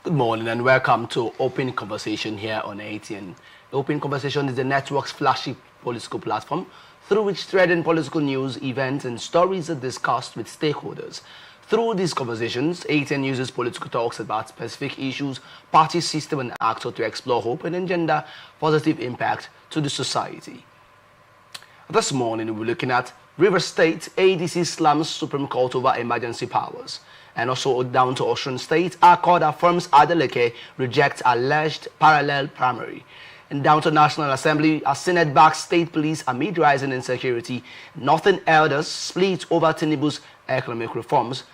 Good morning and welcome to Open Conversation here on ATN. Open Conversation is the network's flagship political platform through which threading political news, events and stories are discussed with stakeholders. Through these conversations, ATN uses political talks about specific issues, party system and actor to explore hope and engender positive impact to the society. This morning we're looking at River State, ADC slams Supreme Court over emergency powers. And also down to Osun State, our court affirms Adeleke rejects alleged parallel primary. And down to National Assembly, our Senate backs state police amid rising insecurity. Northern elders split over Tinubu's economic reforms.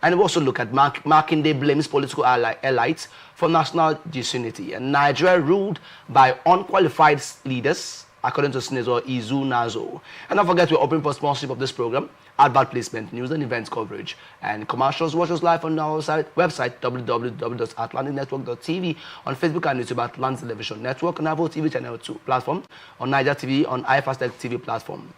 And we also look at Makinde blames political elites for national disunity. And Nigeria ruled by unqualified leaders, according to Senator Izu Nazo. And don't forget, we're open for sponsorship of this program, advert placement, news and events coverage, and commercials. Watch us live on our website, www.atlanticnetwork.tv, on Facebook and YouTube at Atlantic Television Network, on Avo TV Channel 2 platform, on Niger TV, on iFastech TV platform.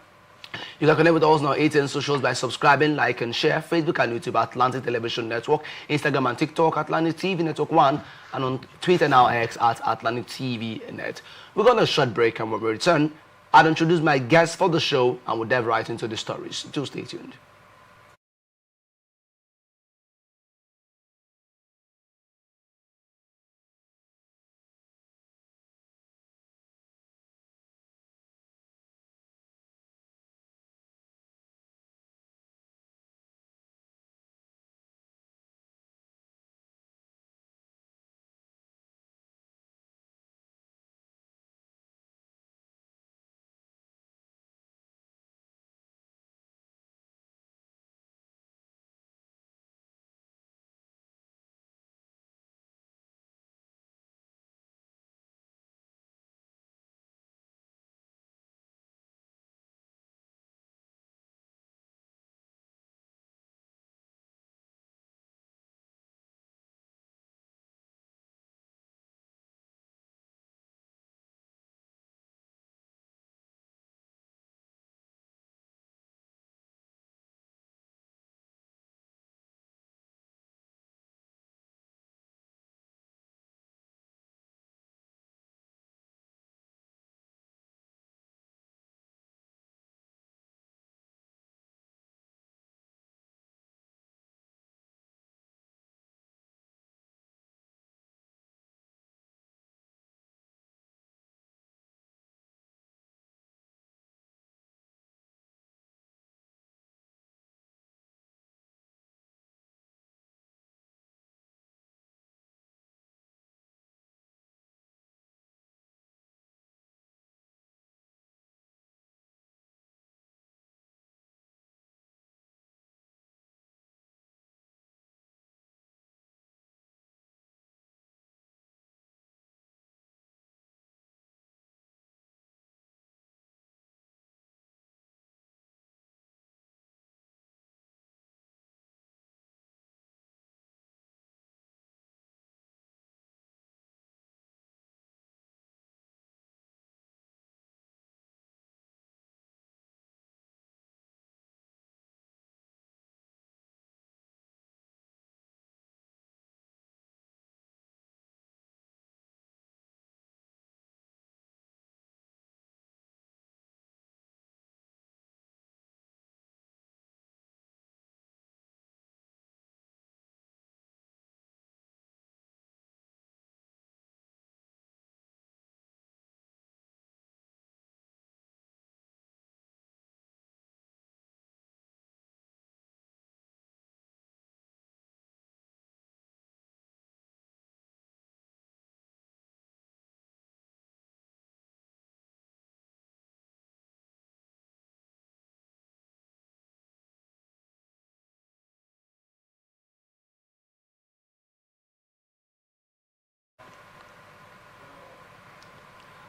You can connect with us on our ATN socials by subscribing, like and share. Facebook and YouTube at Atlantic Television Network, Instagram and TikTok Atlantic TV Network 1, and on Twitter now X at Atlantic TV Net. We're going to a short break, and when we return, I'll introduce my guests for the show and we'll dive right into the stories. Do stay tuned.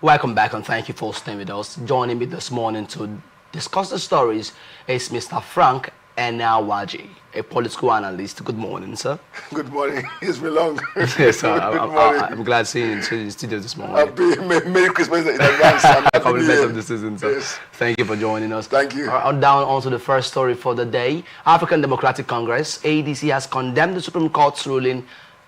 Welcome back and thank you for staying with us. Joining me this morning to discuss the stories is Mr. Frank Enawaji, a political analyst. Good morning, sir. Good morning. It's been long. Yes, sir. I'm glad seeing you in the studio this morning. Merry Christmas in advance. Compliment of the season, sir. Yes. Thank you for joining us. Thank you. Down onto the first story for the day. African Democratic Congress, ADC, has condemned the Supreme Court's ruling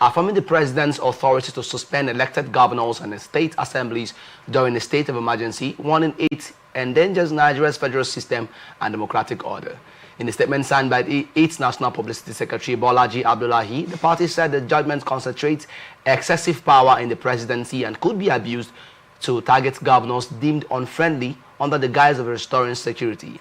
affirming the president's authority to suspend elected governors and state assemblies during a state of emergency, warning it endangers Nigeria's federal system and democratic order. In a statement signed by its National Publicity Secretary, Bolaji Abdullahi, the party said the judgment concentrates excessive power in the presidency and could be abused to target governors deemed unfriendly under the guise of restoring security.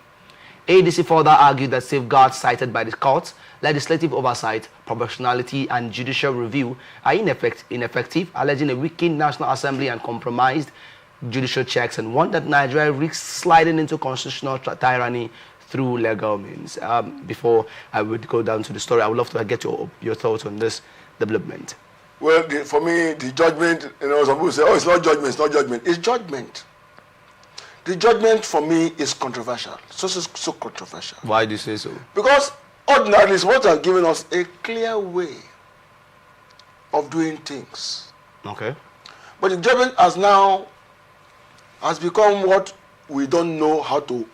ADC further argued that safeguards cited by the courts, legislative oversight, proportionality, and judicial review are ineffective, alleging a weakened National Assembly and compromised judicial checks, and warned that Nigeria risks sliding into constitutional tyranny through legal means. Before I would go down to the story, I would love to get your thoughts on this development. Well, for me, the judgment, some people say, oh, it's not judgment, it's not judgment. It's judgment. The judgment for me is controversial, so controversial. Why do you say so? Because ordinarily, what has given us a clear way of doing things. Okay. But the judgment has become what we don't know how to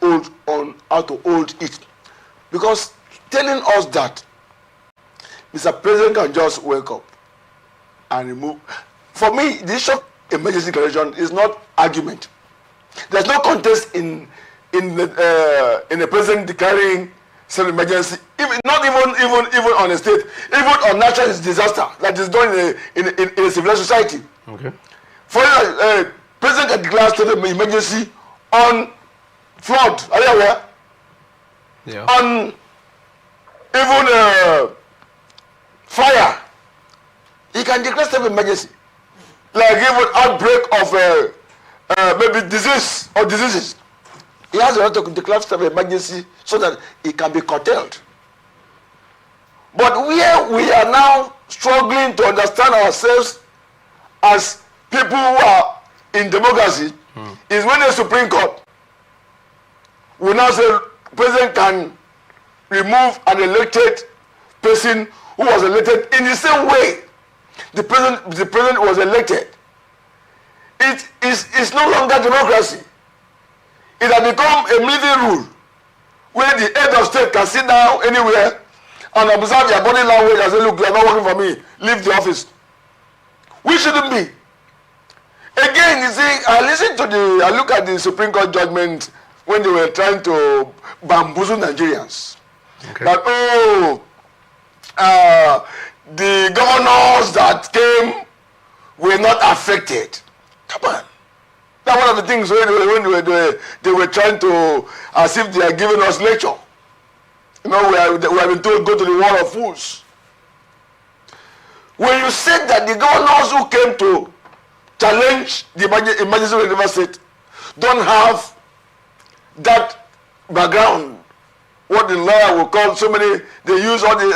hold it. Because telling us that Mr. President can just wake up and remove, for me, the issue of emergency declaration is not argument. There's no contest in the president declaring state of emergency, not even on a state, even on natural disaster that is done in a civilized society. Okay. For instance, president can declare state of emergency on flood. Are you aware? Yeah. On even fire, he can declare state of emergency, like even outbreak of maybe disease or diseases. He has a right to declare state of emergency so that it can be curtailed. But where we are now struggling to understand ourselves as people who are in democracy is when the Supreme Court will now say president can remove an elected person who was elected in the same way the president was elected. It's no longer democracy. It has become a military rule where the head of state can sit down anywhere and observe your body language and say, look, you are not working for me, leave the office. We shouldn't be. Again, you see, I look at the Supreme Court judgment when they were trying to bamboozle Nigerians. Okay. That, the governors that came were not affected. Come on. That's one of the things when they were trying to, as if they are giving us lecture. We have been told, go to the wall of fools. When you said that the governors who came to challenge the emergency of the River State don't have that background, what the lawyer will call they use all the,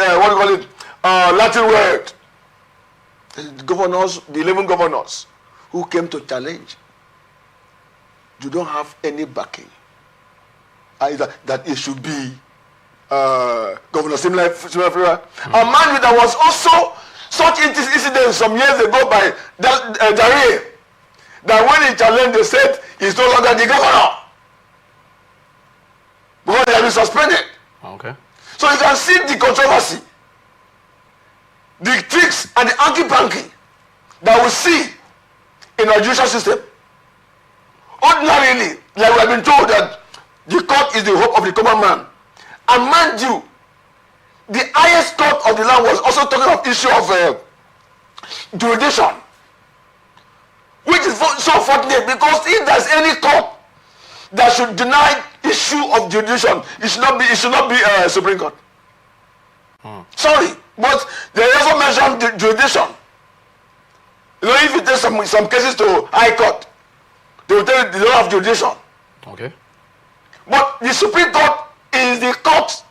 Latin word. The governors, the 11 governors who came to challenge, you don't have any backing. Either that it should be Governor Similar. And mind you, there was also such incident some years ago by Darie, that when he challenged, they said he's no longer the governor because he has been suspended. Okay. So you can see the controversy, the tricks and the hanky-panky that we see in our judicial system. Ordinarily, like we have been told that the court is the hope of the common man. And mind you, the highest court of the land was also talking of issue of jurisdiction, which is so fortunate, because if there's any court that should deny issue of jurisdiction, it should not be Supreme Court. Sorry, but they also mentioned the jurisdiction. If you take some cases to High Court, they will tell you they don't have jurisdiction. Okay. But the Supreme Court is the court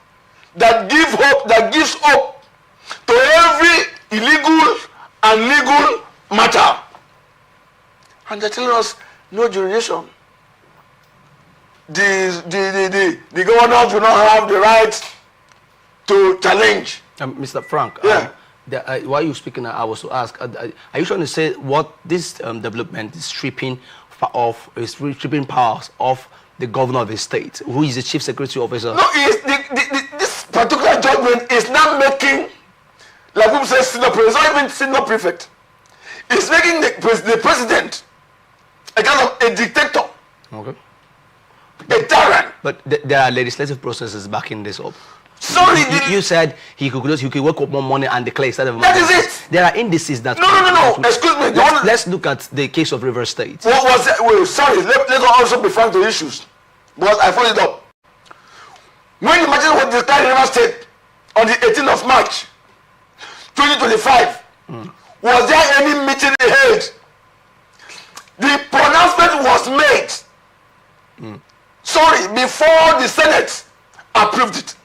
that gives hope to every illegal and legal matter. And they're telling us no jurisdiction. The governors do not have the right to challenge. Mr. Frank, Yeah. While you speaking, I was to ask, are you trying to say what this development is stripping powers of the governor of the state, who is the chief security officer? No, this particular judgment is not making like people say senior prefect, it's not even senior prefect. It's making the president a kind of a dictator. Okay. A tyrant. But there are legislative processes backing this up. Sorry, you said he could wake up one morning and declare instead of that is it. There are indices that. No. Excuse me. Let's look at the case of River State. What was it? Well, sorry. Let's also be frank to issues, because I followed it up. When the Majority was declared in River State on the 18th of March, 2025, was there any meeting held? The pronouncement was made. Sorry, before the Senate approved it.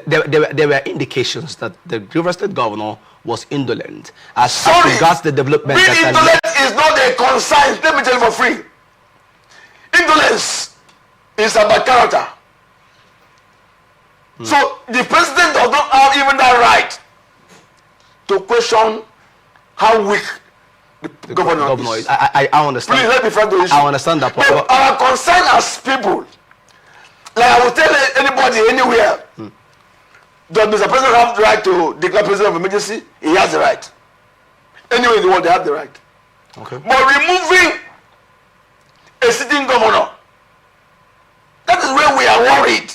There were indications that the River State governor was indolent as regards the development. Being indolent is not a concern. Let me tell you for free. Indolence is about character. So the president does not have even that right to question how weak the governor is. I understand. Please let me find the issue. I understand that part. But our concern as people, like I will tell anybody anywhere, does Mr. President have the right to declare president of emergency? He has the right. Anywhere in the world, they have the right. Okay. But removing a sitting governor, that is where we are worried.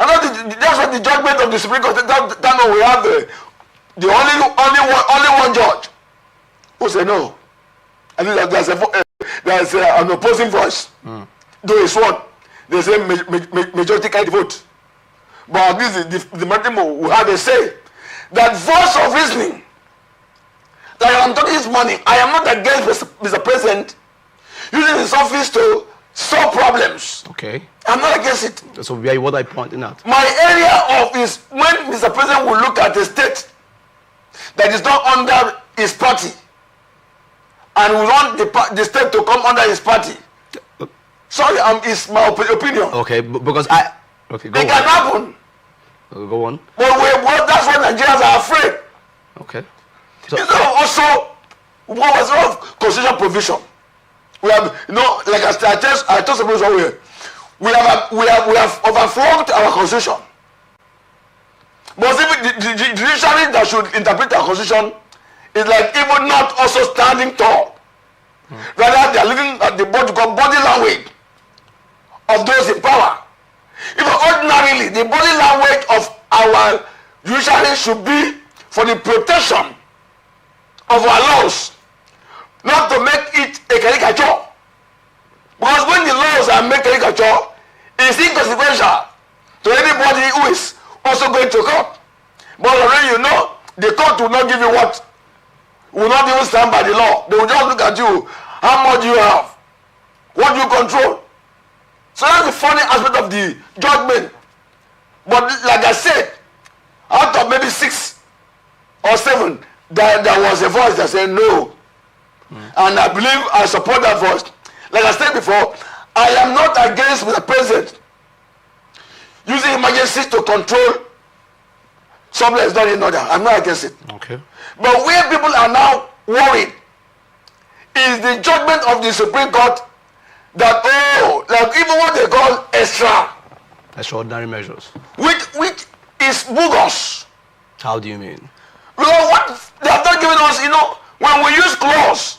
And that's what the judgment of the Supreme Court. That we have the only one judge who said no. I think there's an opposing voice. Though it's one, there's a majority can't vote. But at least the majority will have a say. That voice of reasoning, like I'm talking this morning, I am not against Mr. President using his office to solve problems. Okay. I'm not against it. That's what I pointed out. My area of is when Mr. President will look at a state that is not under his party and we want the state to come under his party. Sorry, it's my opinion. Okay, because okay, go it on. can happen. Go on. But that's what Nigerians are afraid. Okay. So, Instead of also what was of constitutional provision. We have, like I told some people here, we have overflowed our constitution. But even the judiciary that should interpret our constitution is like even not also standing tall. Rather, they are looking at the body language of those in power. Even ordinarily, the body language of our judiciary should be for the protection of our laws, not to make it a caricature. Because when the laws are made caricature, it's inconsequential to anybody who is also going to court. But already the court will not give you what, will not even stand by the law. They will just look at you, how much do you have, what do you control. So that's the funny aspect of the judgment. But like I said, out of maybe 6 or 7, there was a voice that said no. And I believe I support that voice. Like I said before, I am not against the president using emergencies to control something that is not in order. I'm not against it. Okay. But where people are now worried is the judgment of the Supreme Court that, like even what they call extraordinary measures, which is bogus. How do you mean? Well, what they have not given us, when we use clause.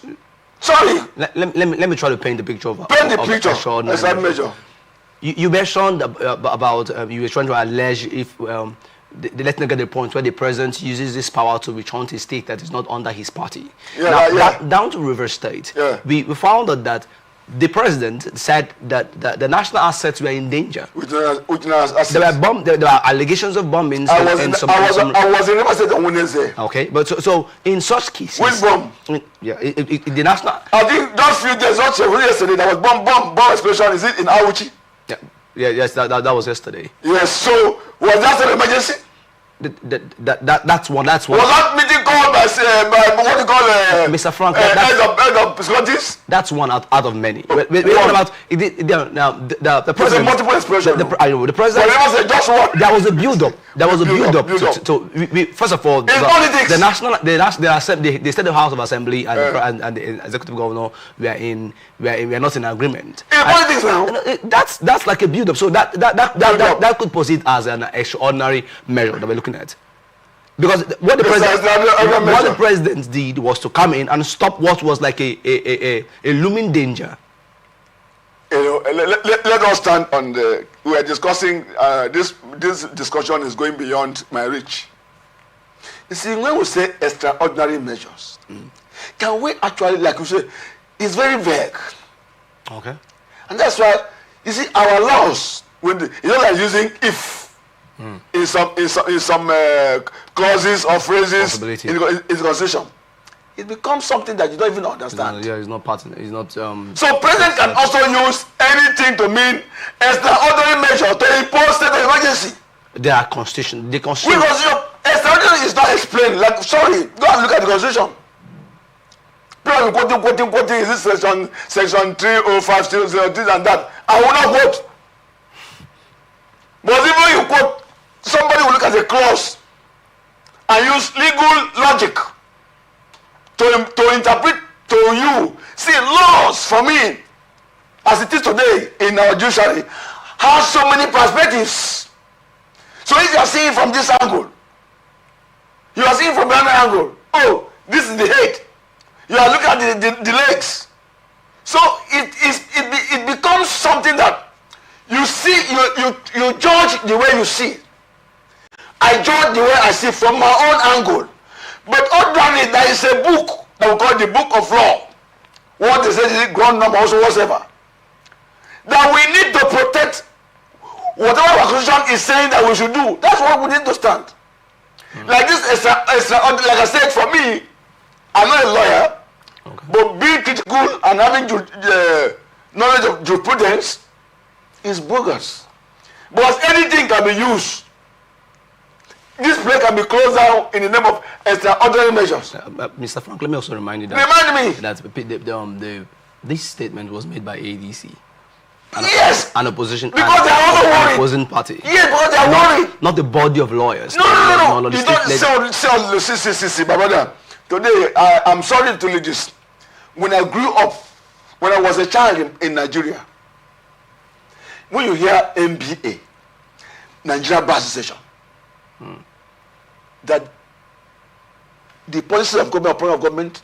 Sorry. Let me try to paint the picture of extraordinary measure. You mentioned about you were trying to allege if let's not get the point where the president uses this power to recount a state that is not under his party. Down to River State, we found out that the president said that the national assets were in danger. There were allegations of bombings. I was in River State on Wednesday. Okay, but so in such cases, which bomb? The national. I think just few days yesterday there was bomb explosion. Is it in Awuchi? Yes, that was yesterday. Yes. So was that an emergency? That's one. Was that meeting called by what you call Mr. Frank? Head of Scottish? That's one out of many. We're talking about the president. Multiple explosions. The president. Just one. There was a build-up. First of all, the national, the State House of Assembly and the executive governor were not in agreement. Politics now. That's like a build-up. So that could proceed as an extraordinary measure that we're looking at. Because what the measure. president did was to come in and stop what was like a looming danger. You know, let us stand on the. We are discussing this discussion is going beyond my reach. You see, when we say extraordinary measures, can we actually, like you say, it's very vague. Okay. And that's why you see our laws when like using if in some clauses or phrases in the constitution. It becomes something that you don't even understand. It's not pertinent. It's not. So president can also use anything to mean extraordinary measure to impose state of emergency. There are constitution. The constitution. Because extraordinary is not explained. Like, sorry, go and look at the constitution. People are quoting. Is this section 305, this and that? I will not quote. But even you quote, somebody will look at the clause and use legal logic to interpret to you. See, laws for me, as it is today in our judiciary, has so many perspectives. So if you are seeing from this angle, you are seeing from another angle. Oh, this is the head. You are looking at the legs. So it becomes something that you see, you judge the way you see. I judge the way I see from my own angle. But ordinarily, there is a book that we call the book of law. What they say is ground number, also whatever. That we need to protect whatever our constitution is saying that we should do. That's what we need to stand. Like this, like I said, for me, I'm not a lawyer, but being critical and having knowledge of jurisprudence is bogus. Because anything can be used. This place can be closed down in the name of extraordinary measures. Mr. Frank, let me also remind you that this statement was made by ADC. Yes. An opposition. Because they are also worried. Opposing party. Yes, because they are worried. Not the body of lawyers. No. You don't see, my brother. Today, I'm sorry to leave this. When I grew up, when I was a child in Nigeria, when you hear NBA, Nigeria Bar Association, that the policies of government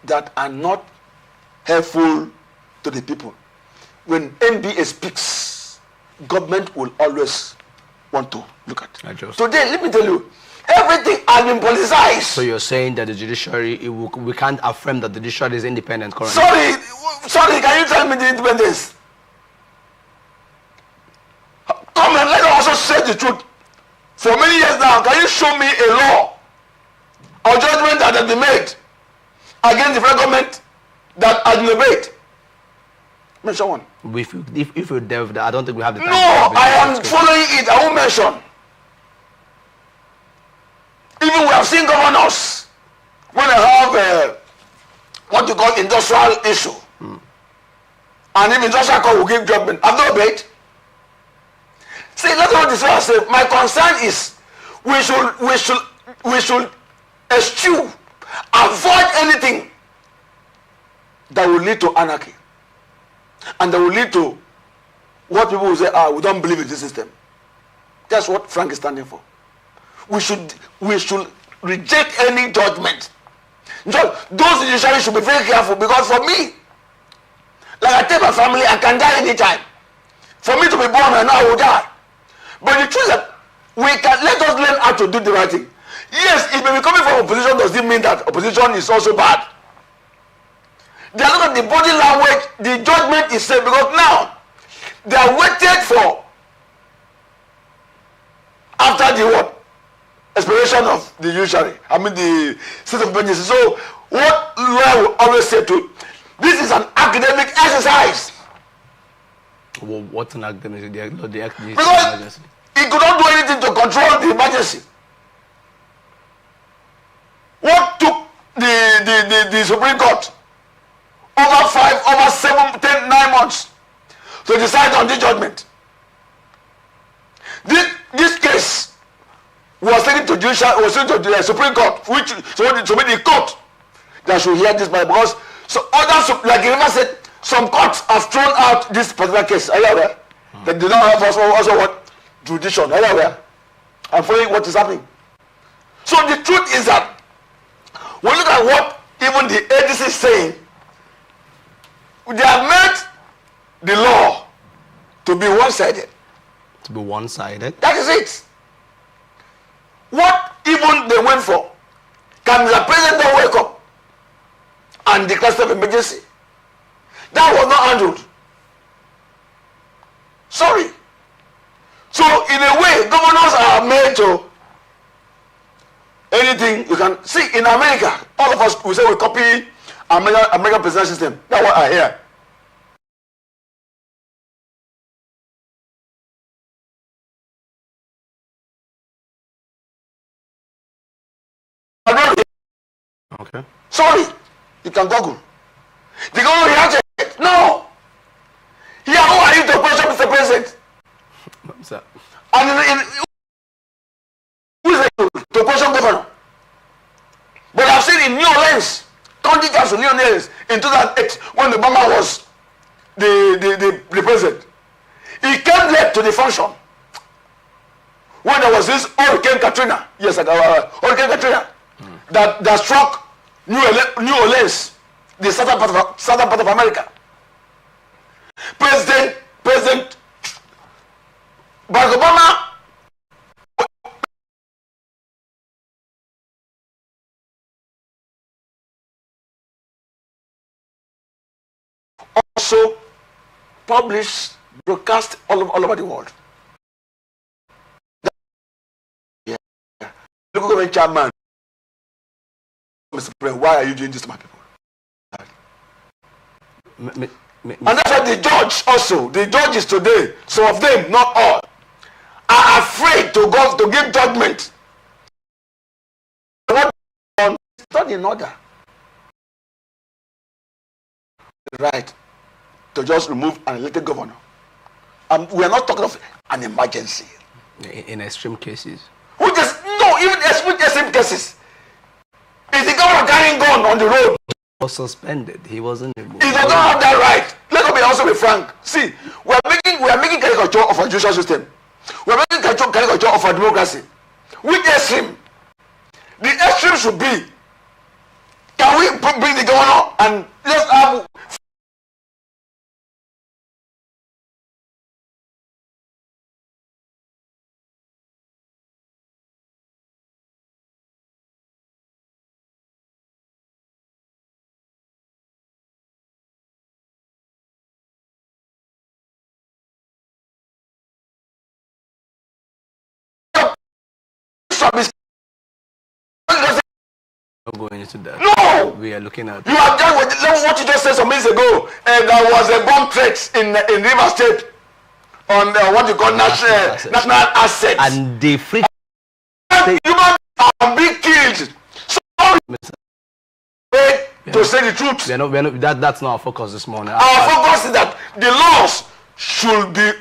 that are not helpful to the people. When NBA speaks, government will always want to look at. Today, let me tell you, everything has been politicized. So you're saying that the judiciary, we can't affirm that the judiciary is independent currently? Sorry, can you tell me the independence? Come and let us also say the truth. For many years now, can you show me a law or judgment that has been made against the federal government that has been obeyed? Mention one. If you delve there, I don't think we have the time. No, I am following it. I won't mention. Even we have seen governors when they have what you call industrial issue, and if industrial court will give judgment, have they obeyed? See, that's what this one say. My concern is we should eschew, avoid anything that will lead to anarchy, and that will lead to what people will say, we don't believe in this system. That's what Frank is standing for. We should reject any judgment. So those judiciaries should be very careful, because for me, like I tell my family, I can die anytime. For me to be born, I know I will die. But the truth is that let us learn how to do the right thing. Yes, it may be coming from opposition, does it mean that opposition is also bad? They are looking at the body language, the judgment is safe, because now they are waited for after the what? Expiration of the judiciary. I mean the state of emergency. So what lawyer will always say to this is an academic exercise. Well, what's an academic? Because he could not do anything to control the emergency. What took the Supreme Court over 7, 10, 9 months to decide on the judgment? This case was taken to the Supreme Court, which so many court that should hear this, because so others, like the river said, some courts have thrown out this particular case. Are you aware? That they don't have also what jurisdiction. Are you aware? I'm following what is happening. So the truth is that when you look at what even the agency is saying, they have made the law to be one-sided. To be one-sided? That is it. What even they went for? Can the president not wake up and declare state of emergency? That was not handled. Sorry. So in a way, governors are made to anything you can see in America. All of us we say we copy American presidential system. That's what I hear. Okay. Sorry, you can Google. The governor reacted. No. Here, who are you to question Mr. President? Sir. And who is to question governor? But I've seen in New Orleans, county council New Orleans, in 2008, when Obama was the president, he came late to the function. When there was this Hurricane Katrina, yes, Hurricane Katrina, that struck New Orleans, the southern part of America. President Barack Obama also published, broadcast all over the world. Yeah. Look at chairman. Mr. President, why are you doing this to my people? And that's why the judge also, the judges today, some of them, not all, are afraid to go to give judgment. What is not in order. Right to just remove an elected governor. We are not talking of an emergency. In extreme cases. Even extreme cases. Is the governor carrying gun on the road? He was suspended. He wasn't removed. He does not have that right. Let me also be frank. See, we are making caricature of our judicial system. We are making caricature of our democracy. Which extreme? The extreme should be, can we bring the governor and let's have Not going into that. No! We are looking at. You have done what you just said some minutes ago. And there was a bomb threat in River State on what you call national assets. And the free human are being killed. Sorry. To say the truth. That's not our focus this morning. Our focus is that the laws should be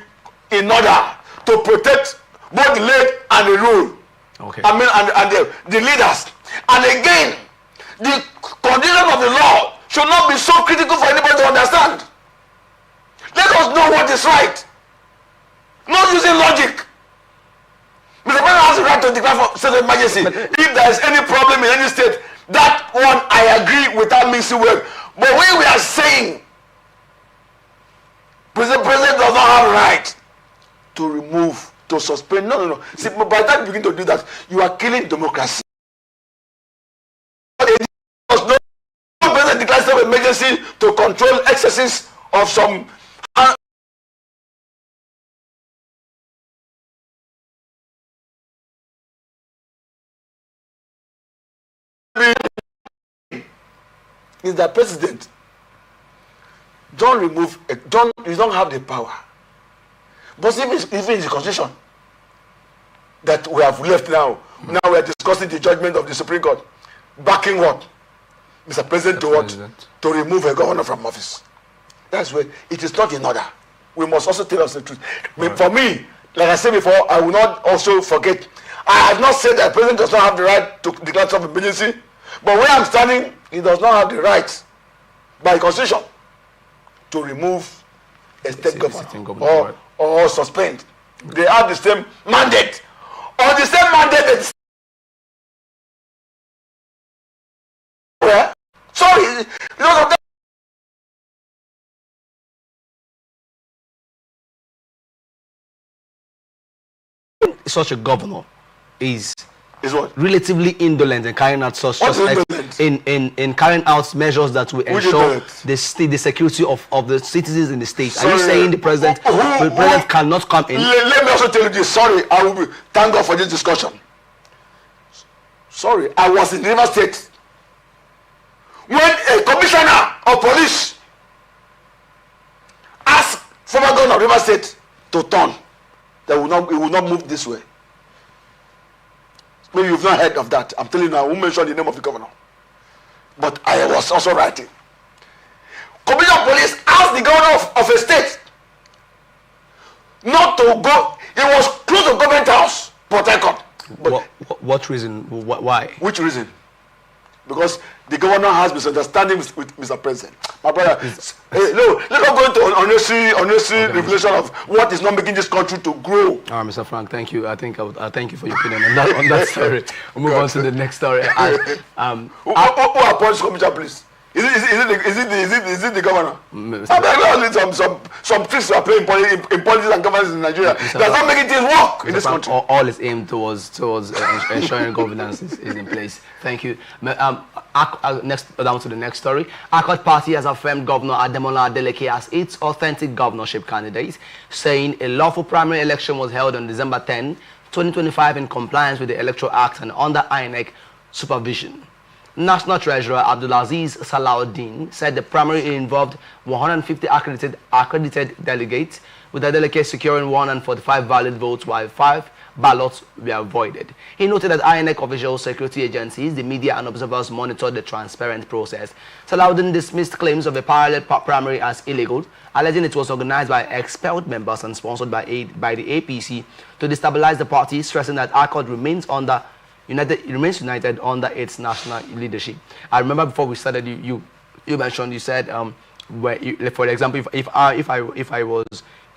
in order to protect both the late and the rule. Okay. I mean, and the leaders. And again, the condition of the law should not be so critical for anybody to understand. Let us know what is right. Not using logic. Mr. President has the right to declare for state of emergency. If there is any problem in any state, that one I agree without mixing words. But when we are saying President does not have right to remove, to suspend, no. See, by the time you begin to do that, you are killing democracy. No president declares state of emergency to control excesses of some. Is that president don't remove you don't have the power, but even in the constitution that we have left now we are discussing the judgment of the Supreme Court backing what Mr. President to what to remove a governor from office. That's where it is not in order. We must also tell us the truth. Right. For me, like I said before, I will not also forget, I have not said that the president does not have the right to declare state of emergency. But where I'm standing, he does not have the right by constitution to remove a state governor or suspend. They have the same mandate. Or the same mandate Well, sorry, such a governor is what? relatively indolent and carrying out such indolent? in carrying out measures that will ensure the security of the citizens in the state. Sorry. Are you saying the president cannot come in? Let me also tell you this. Sorry, I will thank God for this discussion. Sorry, I was in River State when a commissioner of police asked former governor of River State to turn. That he will not move this way. Maybe you've not heard of that. I'm telling you, I won't mention the name of the governor. But I was also writing. Commissioner of police asked the governor of a state not to go. It was close to government house, Port Harcourt. What reason? Why? Which reason? Because the governor has misunderstanding with Mr. President. My brother, no, let's not go into unnecessary revelation of what is not making this country to grow. All right, Mr. Frank, thank you. I think I thank you for your opinion on that story. We'll move on to the next story. Who appoints commissioner, please? Is it the governor? Some tricks are playing in politics and governance in Nigeria. That's not making things work in this country. All is aimed towards ensuring governance is in place. Thank you. Next, down to the next story. Accord Party has affirmed Governor Ademola Adeleke as its authentic governorship candidate, saying a lawful primary election was held on December 10, 2025 in compliance with the Electoral Act and under INEC supervision. National Treasurer Abdulaziz Salahuddin said the primary involved 150 accredited delegates, with Adeleke securing 145 valid votes while 5 ballots were voided. He noted that INEC officials, security agencies, the media and observers monitored the transparent process. Salahuddin dismissed claims of a parallel primary as illegal, alleging it was organized by expelled members and sponsored by the APC to destabilize the party, stressing that Accord remains united under its national leadership. I remember before we started, you mentioned, you said, for example, if I was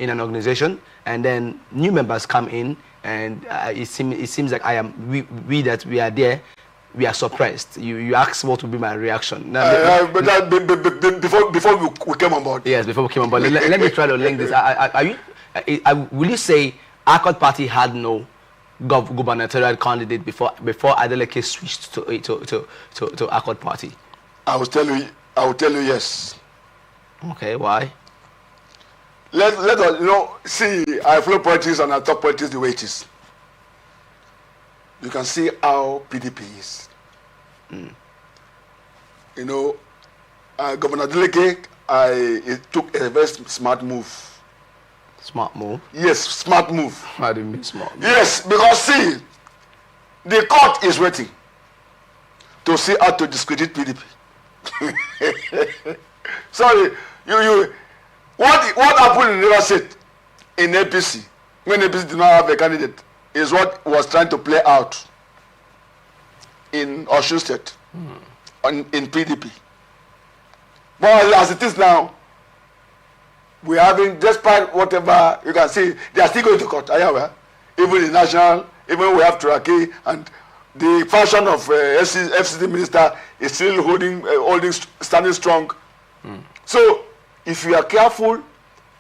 in an organization and then new members come in and it seems like we are there, we are suppressed. You asked what would be my reaction. Now, before we came on board. Yes, before we came on board. let me try to link this. Will you say Accord Party had no gubernatorial candidate before Adeleke switched to Accord Party? I will tell you yes. Okay, why? Let us see. I follow politics and I talk politics the way it is. You can see how PDP is. Governor Adeleke, it took a very smart move. Smart move? Yes, smart move. How do you mean smart move? Yes, because see, the court is waiting to see how to discredit PDP. Sorry, what happened in River State in APC when APC did not have a candidate is what was trying to play out in Osun State in PDP. But as it is now, we're having, despite whatever you can see, they are still going to court. Are you aware? Even in national, even we have Turaki, and the function of FCD minister is still standing strong. So if you are careful,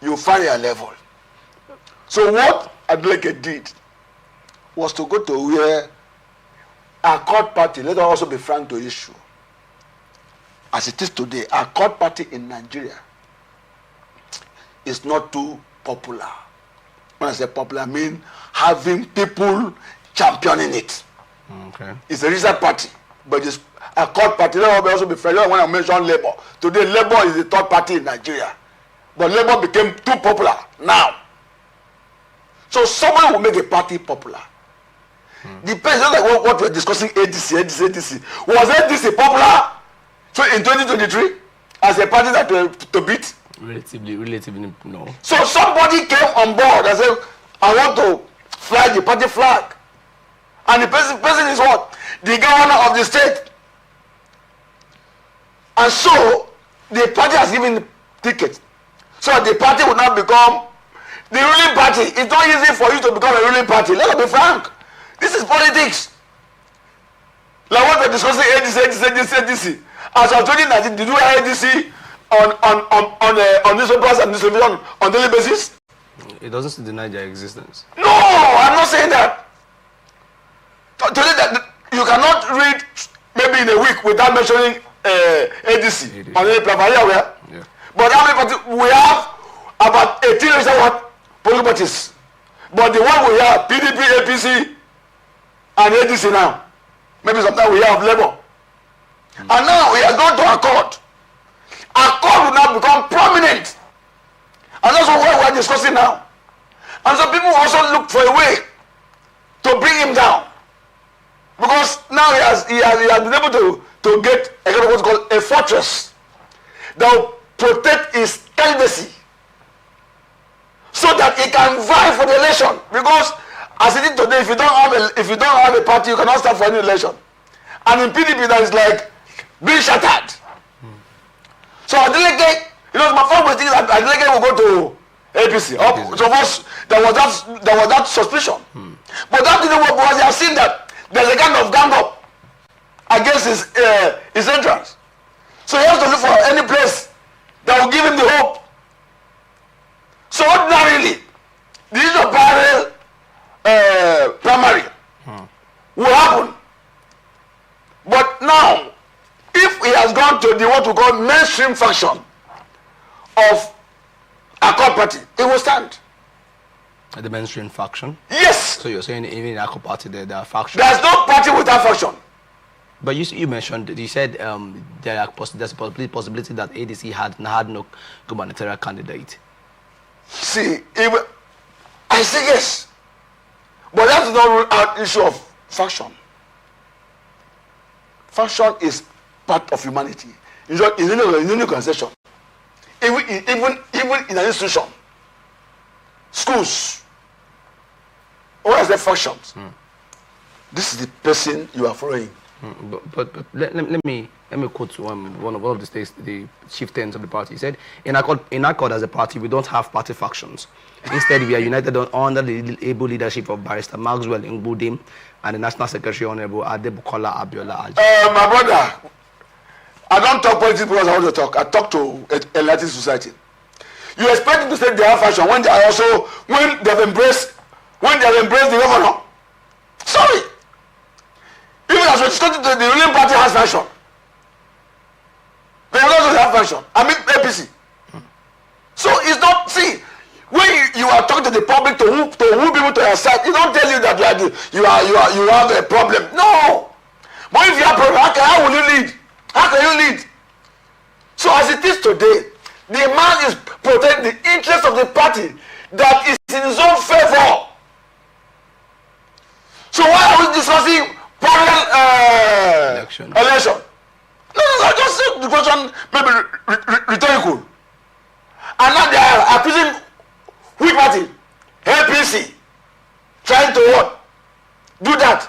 you find your level. So what Adeleke did was to go to where Accord Party, let us also be frank to issue, as it is today, Accord Party in Nigeria is not too popular. When I say popular, I mean having people championing it. Okay. It's a recent party, but it's Accord Party. Let me also be fair. When I mention Labour, today Labour is the third party in Nigeria, but Labour became too popular now. So someone will make a party popular. Depends on like what we're discussing. ADC. Was ADC popular? So in 2023, as a party that to beat. Relatively, no. So somebody came on board and said, I want to fly the party flag. And the person is what? The governor of the state. And so, the party has given tickets. So the party will now become the ruling party. It's not easy for you to become a ruling party. Let us be frank. This is politics. Like what we're discussing, ADC. As of 2019, did you hear ADC on newspapers and television on daily basis? It doesn't deny their existence. No, I'm not saying that. Today that you cannot read maybe in a week without mentioning ADC on any platform. Are you aware? Yeah. But how many parties? We have about 18 what political parties. But the one we have, PDP, APC, and ADC now. Maybe sometimes we have Labour. And now we are going to Accord. Accord will now become prominent. And that's what we are discussing now. And so people also look for a way to bring him down. Because now he has been able to get a kind of what's called a fortress that will protect his candidacy so that he can vie for the election. Because as it is today, if you don't have a party, you cannot stand for any election. And in PDP, that is like being shattered. So Adeleke, my first thing is that Adeleke will go to APC. So first, there was that suspicion. But that didn't work because they have seen that there's a kind of gang up against his entrance. So he has to look for any place that will give him the hope. So ordinarily, the issue of primary will happen. But now, if he has gone to the what we call mainstream faction of Accord Party, it will stand. The mainstream faction? Yes. So you're saying even in Accord Party there are factions? There's no party without faction. But you mentioned, you said there's a possibility that ADC had no gubernatorial candidate. See, I say yes. But that does not rule out issue of faction. Faction is part of humanity. In any organization, even in an institution, schools, what is the factions? This is the person you are following. But let me quote one of the states, the chieftains of the party. He said, in Accord as a party, we don't have party factions. Instead, we are united under the able leadership of Barrister Maxwell Ngbudim and the National Secretary Honorable Adebukola Abiola. My brother, I don't talk politics because I want to talk. I talk to a Latin society. You expect them to say they have faction when they have embraced the governor. Sorry. Even as we're discussing, the ruling party has faction. They also have faction. I mean APC. So it's not, see, when you are talking to the public to who people to your side, it don't tell you that you have a problem. No. But if you have a problem, how will you lead? How can you lead? So as it is today, the man is protecting the interest of the party that is in his own favor. So why are we discussing parallel election? No, just the question maybe rhetorical. And now they are accusing which party? APC. Trying to what? Do that.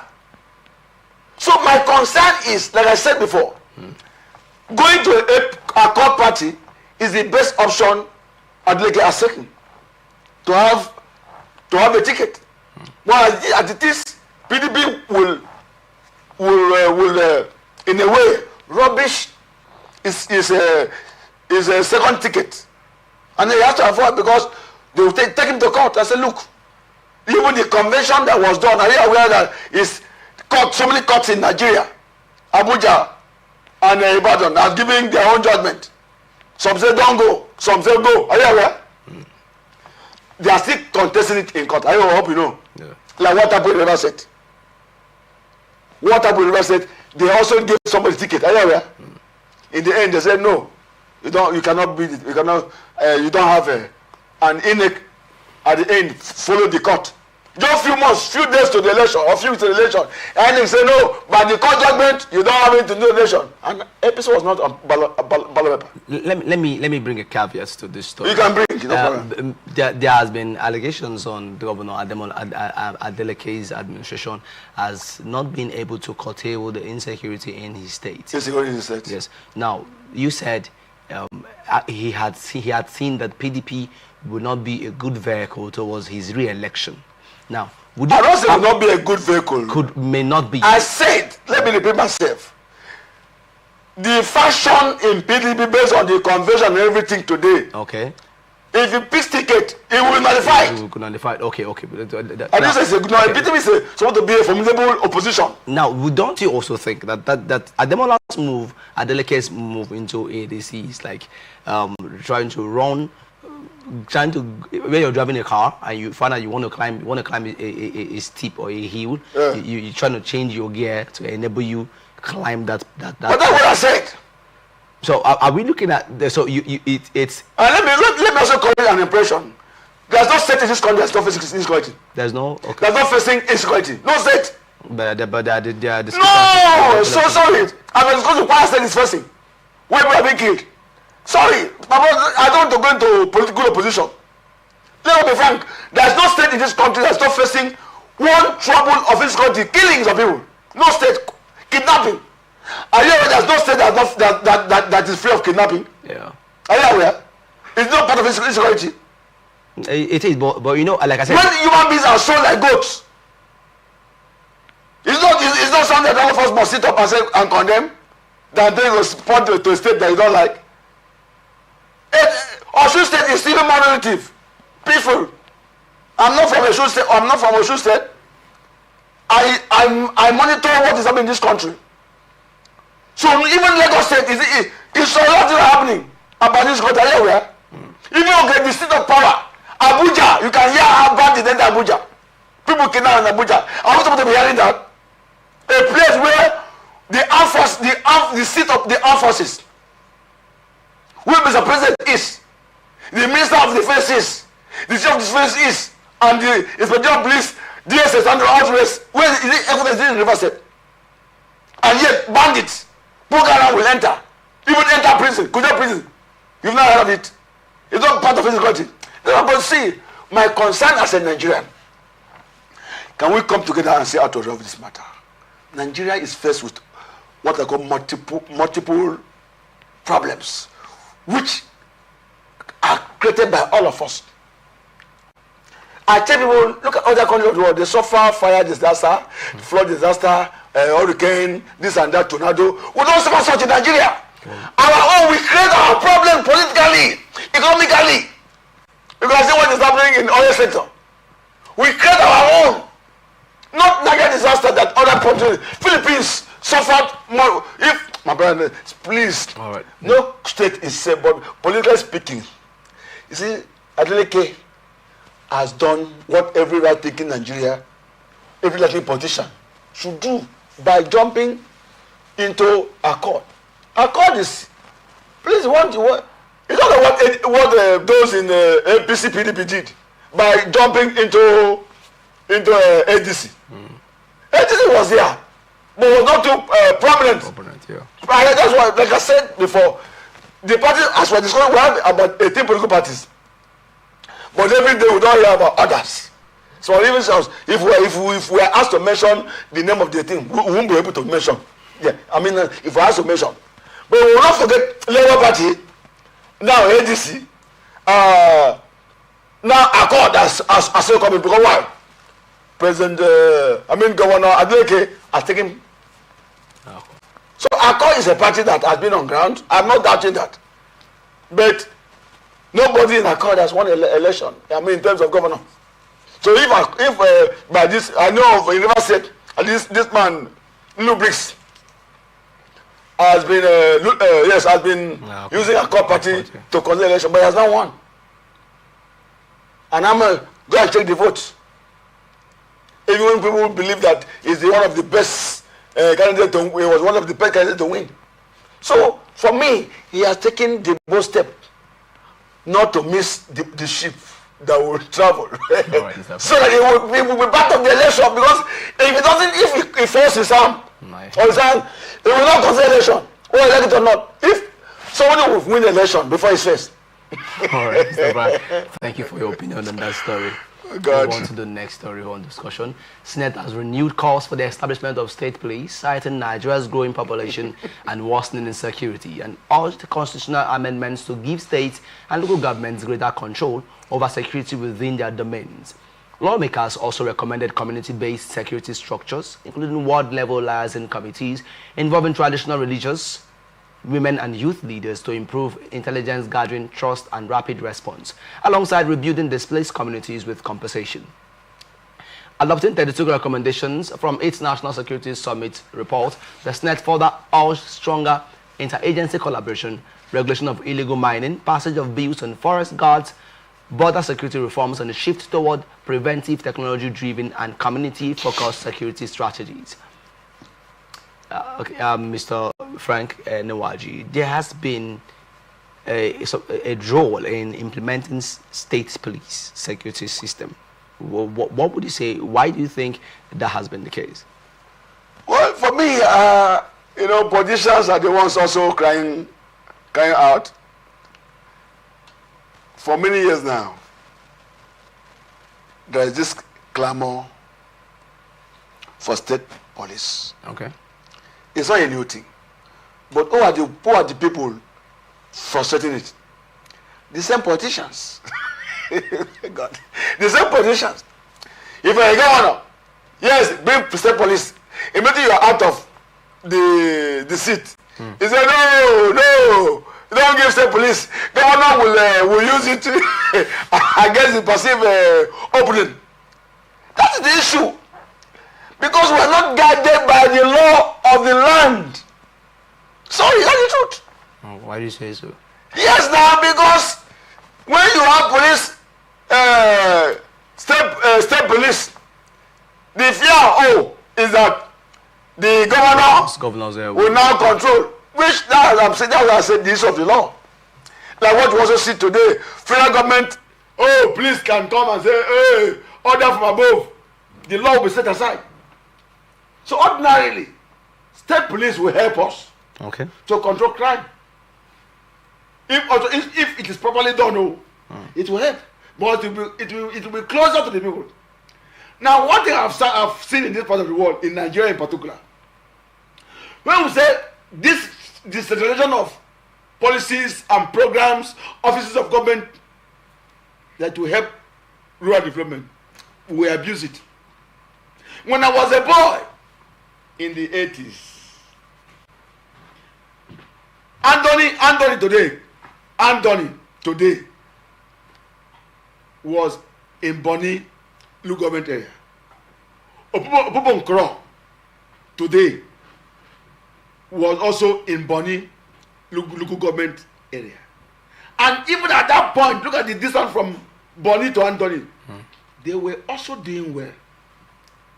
So my concern is, like I said before, going to a Accord Party is the best option Adeleke second to have a ticket. Well, as it is, PDP will in a way rubbish is a second ticket, and they have to avoid because they will take him to court. I said, look, even the convention that was done, are you aware that is court, so many courts in Nigeria, Abuja and Ibadan are giving their own judgment. Some say don't go, some say go. Are you aware? They are still contesting it in court. I hope you know. Yeah. Like what Abu River said. What Abu River said, they also gave somebody a ticket. Are you aware? In the end, they said no. You cannot be. You cannot. You don't have an INEC at the end. Follow the court. Just few days to the election, or few weeks to the election, and they say no. By the court judgment, you don't have it to do the election. And episode was not on ballot paper. Let me bring a caveat to this story. You can bring. No problem. There has been allegations on Governor Adeleke's administration as not being able to curtail the insecurity in his state. Insecurity in his state. Yes. Now you said he had seen that PDP would not be a good vehicle towards his re-election. Now, would you? I don't say it will not be a good vehicle. May not be. I said, let me repeat myself. the fashion in PDP based on the convention and everything today. Okay. If you pick ticket, it will nullify it. It will nullify it. Okay, okay. And this is PDP is supposed to be a formidable opposition. Now, don't you also think that Ademola's move, Adeleke's move into ADC is like trying to when you're driving a car and you find out you want to climb a steep or a hill, you're trying to change your gear to enable you climb that. But that's what I said. So are we looking at so it's let me also correct an impression. There's no state in this country that's not facing insecurity. There's no There's not facing insecurity. No state. But they are no, so sorry. I mean, because the choir state is facing where people are being killed. Sorry, I don't want to go into political opposition. Let me be frank. There's no state in this country that's not facing one trouble of insecurity, killings of people. No state, kidnapping. Are you aware there's no state that is free of kidnapping? Yeah. Are you aware? It's not part of insecurity. It is, but you know, like I said, when human beings are sold like goats, it's not something that all of us must sit up and say and condemn. That they will support to a state that you don't like. Osun State is still non-relative, peaceful. I'm not from Osun State. I'm not from Osun State. I monitor what is happening in this country. So even Lagos State is a lot happening about this country. Are you aware? Even okay, the seat of power, Abuja, you can hear how bad it is in Abuja. People kidnapped in Abuja. Are we supposed to be hearing that? A place where the seat of the armed forces, where Mr. President is, the Minister of Defense is, the Chief of Defense is, and the Inspector of Police, DSS, and the Outways, where is it evidence in the River State? And yet, bandits, Boko will enter, even enter prison, Kuja prison. You've not heard of it. It's not part of insecurity. But see, my concern as a Nigerian, can we come together and say how to resolve this matter? Nigeria is faced with what I call multiple problems, which are created by all of us. I tell people, look at other countries of the world, they suffer fire disaster, flood disaster, hurricane, this and that, tornado. We don't suffer such in Nigeria. Our own, we create our problem politically, economically. You can see what is happening in the oil sector. We create our own. Not Nigeria disaster that other countries, Philippines suffered more. If my brother, please, all right. No state is safe, but politically speaking, you see, Adeleke has done what every right-thinking Nigeria, every right-thinking politician should do by jumping into accord. Accord is, please, it's not what those in APC PDP did by jumping into ADC. ADC was there, but was not too prominent. Yeah. That's why, like I said before, the parties, as we're discussing, we have about 18 political parties. But every day we don't hear about others. So even if we are asked to mention the name of the team, we won't be able to mention. Yeah, I mean, if we are asked to mention. But we will not forget Labour Party, now ADC, now Accord as still coming. Because why? Governor Adeleke has taken. So Accord is a party that has been on ground. I'm not doubting that. But nobody in Accord has won an election. In terms of governor. So if by this, I know of River State, at least this man, Lubrix, has been using Accord party to conduct election, but he has not won. And I'm going to check the votes. Even when people believe that he's one of the best candidates to win, he was one of the best candidates to win. So for me, he has taken the bold step not to miss the ship that will travel. Right, so that he will be part of the election, because if he falls his arm or his hand, he will not consider election, or elect it or not. If somebody will win the election before his face. All right, Mr. Brad, thank you for your opinion on that story. God. Move on to the next story on discussion. Senate has renewed calls for the establishment of state police, citing Nigeria's growing population and worsening insecurity, and urged constitutional amendments to give states and local governments greater control over security within their domains. Lawmakers also recommended community-based security structures, including ward-level liaison committees involving traditional religious women and youth leaders to improve intelligence gathering, trust and rapid response, alongside rebuilding displaced communities with compensation. Adopting 32 recommendations from its National Security Summit report, the SNET further urged stronger interagency collaboration, regulation of illegal mining, passage of bills on forest guards, border security reforms, and a shift toward preventive, technology-driven and community-focused security strategies. Mr. Frank Nwaji, there has been a role in implementing state police security system. What would you say? Why do you think that has been the case? Well, for me, politicians are the ones also crying out. For many years now, there is this clamor for state police. Okay. It's not a new thing. But who are the people frustrating it? The same politicians. God. The same politicians. If you're a governor, yes, bring state police. Immediately you are out of the seat. He said, no, don't give state police. Governor will use it against the perceived opening. That's the issue. Because we are not guided by the law of the land. Sorry, that's the truth. Oh, why do you say so? Yes, now, because when you have police, state police, the fear is that the governors will now control, which that's what I said, the issue of the law. Like what you also see today, federal government, police can come and say, hey, order from above, the law will be set aside. So ordinarily, state police will help us to control crime. If it is properly done, it will help. But it will be closer to the people. Now, one thing I've seen in this part of the world, in Nigeria in particular, when we say this decentralization of policies and programs, offices of government that will help rural development, we abuse it. When I was a boy in the 80s, Anthony today was in Bonny local government area. Opoponkro today was also in Bonny local government area. And even at that point, look at the distance from Bonny to Anthony. They were also doing well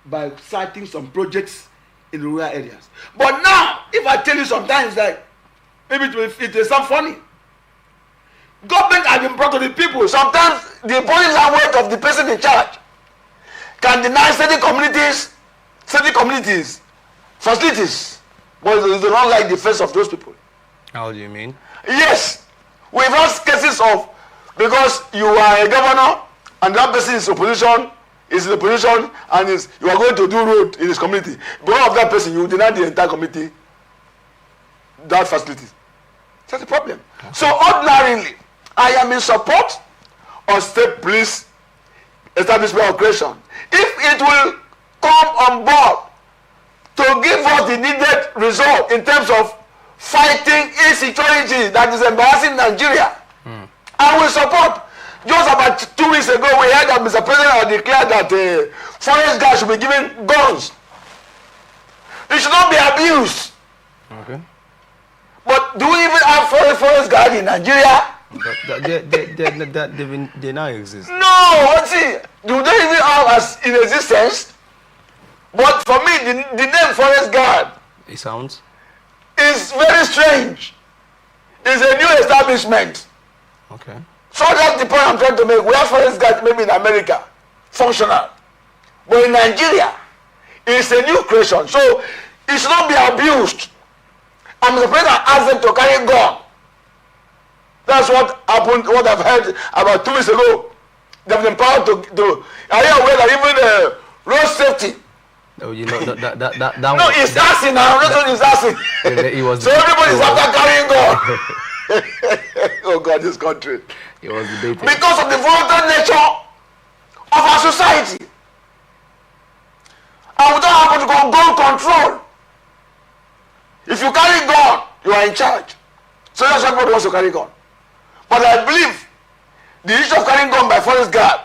by citing some projects in rural areas. But now, if I tell you sometimes that maybe it will sound funny. Government has been brought to the people. Sometimes the police and weight of the person in charge can deny certain communities facilities, but they do not like the face of those people. How do you mean? Yes, we've had cases of, because you are a governor and that person is in the position, and you are going to do road in his community. Because of that person, you deny the entire community that facility. That's the problem. Okay. So ordinarily, I am in support of state police establishment or creation. If it will come on board to give us the needed result in terms of fighting insecurity that is embarrassing Nigeria, I will support. Just about 2 weeks ago, we heard that Mr. President had declared that forest guards should be given guns. It should not be abused. Okay. But do we even have forest guards in Nigeria? They now exist. No, let's see. Do they even have as in existence? But for me, the name forest guard, it sounds, is very strange. It's a new establishment. Okay. So that's the point I'm trying to make. We have forest guards maybe in America, functional. But in Nigeria, it's a new creation. So it should not be abused. I'm the president asked them to carry gun. That's what happened, what I've heard about 2 weeks ago. They've been empowered to are you aware that even road safety? No, you know that no, it's asking now. That's what he's asking. So everybody's after carrying gun. Oh God, this country. It was debated. Because of the volatile nature of our society. And we don't have to go gun control. If you carry gun, You are in charge. So that's why everybody wants to carry gun. But I believe the issue of carrying gun by forest guard,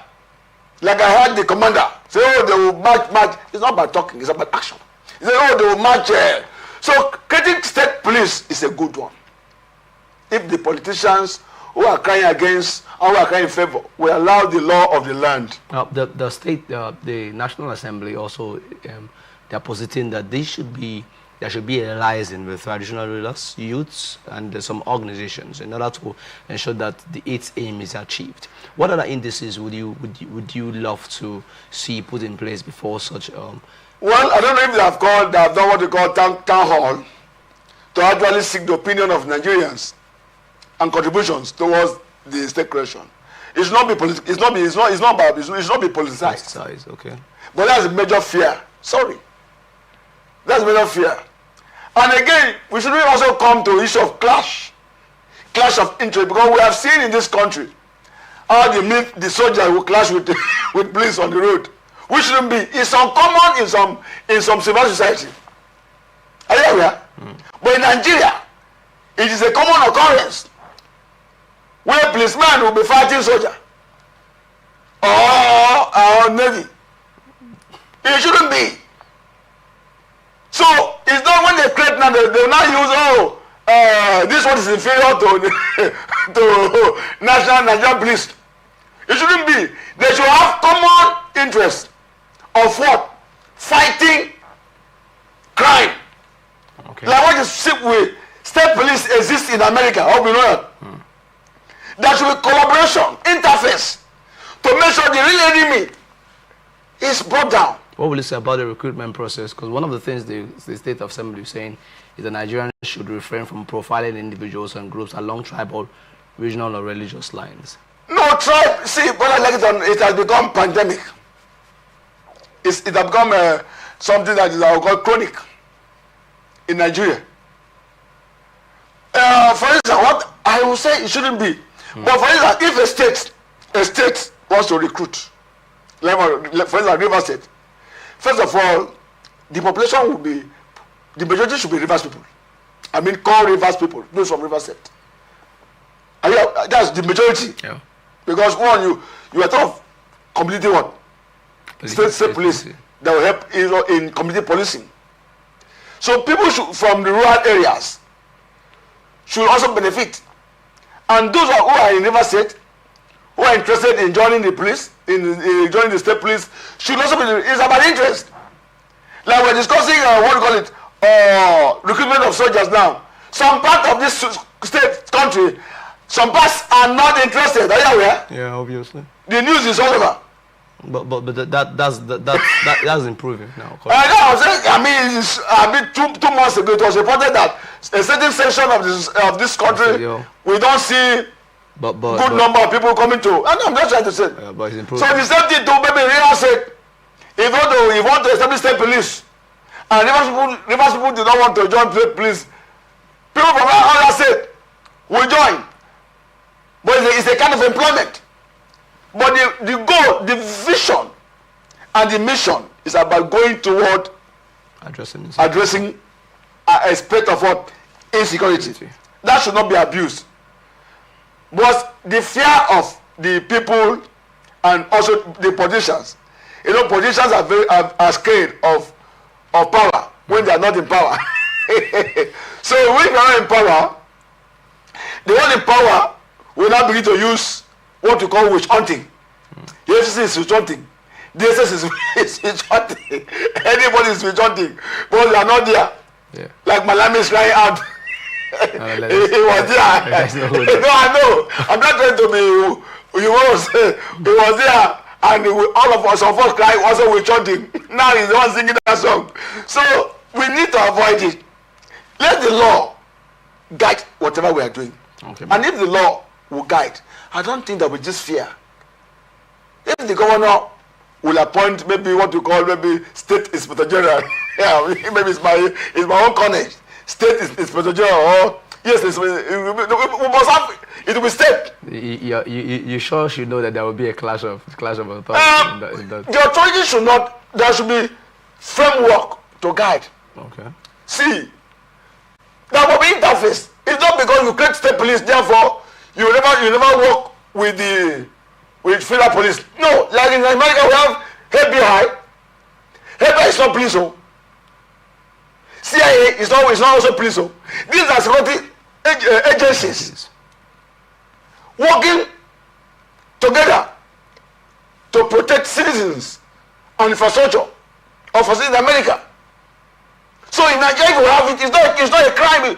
like I heard the commander say, oh, they will march. It's not about talking, it's about action. He said, oh, they will march. So creating state police is a good one. If the politicians who are crying against or who are crying in favor will allow the law of the land. The state, the National Assembly also, they're positing that there should be a liaison with traditional rulers, youths, and some organizations in order to ensure that the its aim is achieved. What other indices would you love to see put in place before such? Well, I don't know if they have done what they call town hall to actually seek the opinion of Nigerians and contributions towards the state creation. It should not be politicized. It should not be politicized. Okay. But that's a major fear. Sorry. That's a major fear. And again, we should also come to the issue of clash of interest, because we have seen in this country how the soldiers will clash with with police on the road. We shouldn't be. It's uncommon in some civil society. Are you aware? But in Nigeria, it is a common occurrence where policemen will be fighting soldier or navy. It shouldn't be. So it's not when they create now, they will not use this one is inferior to national Nigerian police. It shouldn't be. They should have common interest of what? Fighting crime. Okay. Like what the state police exists in America. I hope you know that. There should be collaboration, interface, to make sure the real enemy is brought down. What will you say about the recruitment process? Because one of the things the State Assembly is saying is that Nigerians should refrain from profiling individuals and groups along tribal, regional, or religious lines. No, tribe. See, but it has become pandemic. It has become something that is called chronic in Nigeria. For instance, what I will say it shouldn't be. But for instance, if a state wants to recruit, like for instance, River State, first of all, the population will be, the majority should be Rivers people. I mean, call Rivers people, those from River State. That's the majority. Yeah. Because one, you are tough completely what? State police that will help in community policing. So people from the rural areas should also benefit. And those who are in River State, who are interested in joining the police, in joining the state police, should also be, it's about interest. Like we're discussing, what do you call it, recruitment of soldiers now. Some part of this state country, some parts are not interested. Are you aware? Yeah, obviously. The news is all over. But that's improving now. I mean, 2 months ago, it was reported that a certain section of this country, we don't see good number of people coming to. And I'm just trying to say. But it's improving. So the same thing to maybe River State. If you want to establish state police, and Rivers people do not want to join state police, people from other state will join. But it's a kind of employment. But the goal, the vision, and the mission is about going toward addressing aspect of what? Insecurity. That should not be abused. But the fear of the people and also the politicians. You know, politicians are scared of power when they are not in power. So when they are not in power, the one in power will now begin to use what we call witch hunting. The FCC is witch hunting. The SS is witch hunting. Anybody is witch hunting. But they are not there. Yeah. Like Malami is crying out. He was there. No, I know. I'm not trying to be. He was there. And all of us crying also witch hunting. Now he's the one singing that song. So we need to avoid it. Let the law guide whatever we are doing. Okay. And if the law will guide, I don't think that we just fear. If the governor will appoint maybe what we call maybe state inspector general, yeah, maybe it's my own college, state inspector general, or yes, we must have it will be state. You sure should know that there will be a clash of authority in that. The authority should not. There should be framework to guide. Okay. See, That will be interface. It's not because you create state police, therefore you never work with federal police. No, like in America we have FBI. FBI is not police. Oh. CIA is not also police. Oh. These are security agencies working together to protect citizens and infrastructure of in America. So in Nigeria, we have it. It's not a crime.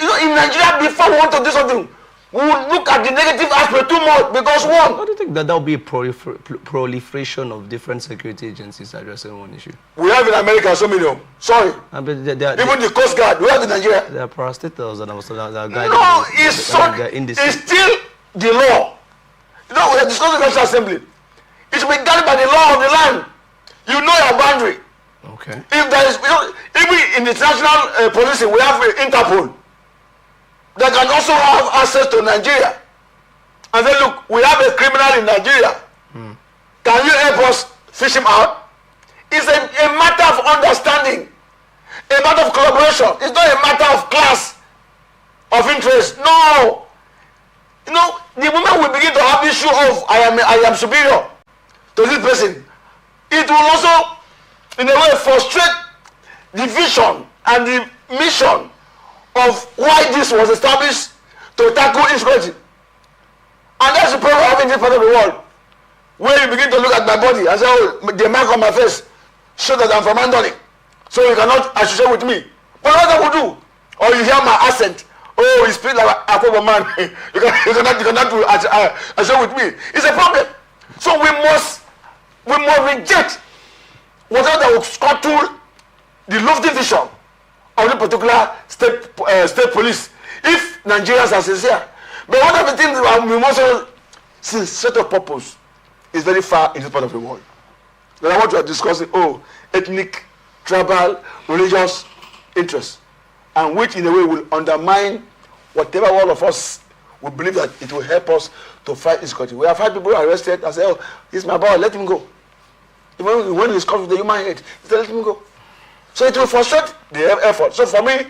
You know, in Nigeria, before we want to do something, we will look at the negative aspect too much because one. How do you think that will be a proliferation of different security agencies addressing one issue? We have in America so many of them. Sorry. But even the Coast Guard, we have in Nigeria. There are parastatals and also that are guiding. No, it's still the law. You know, we are discussing the National Assembly. It should be guided by the law of the land. You know your boundary. Okay. If there is, you know, even in the international policing, we have Interpol. They can also have access to Nigeria. And say, look, we have a criminal in Nigeria. Can you help us fish him out? It's a matter of understanding, a matter of collaboration. It's not a matter of class, of interest. No. You know, the moment we begin to have issue of I am superior to this person, it will also, in a way, frustrate the vision and the mission of why this was established to tackle insecurity. And that's the problem having this part of the world, where you begin to look at my body and say, oh, the mark on my face shows that I'm from Anthony, so you cannot associate with me. But what I will do? Or you hear my accent, oh, he speaks like a Akobo man, you cannot associate with me. It's a problem. So we must reject whatever that will scuttle the lofty vision of the particular state police, if Nigerians are sincere. But one of the things we must see, set of purpose is very far in this part of the world. Then I want to discuss ethnic, tribal, religious interests, and which in a way will undermine whatever all of us will believe that it will help us to fight insecurity. We have had people arrested and say, oh, this is my boy, let him go. Even when he's caught with the human head, he said, let him go. So it will frustrate the effort. So for me,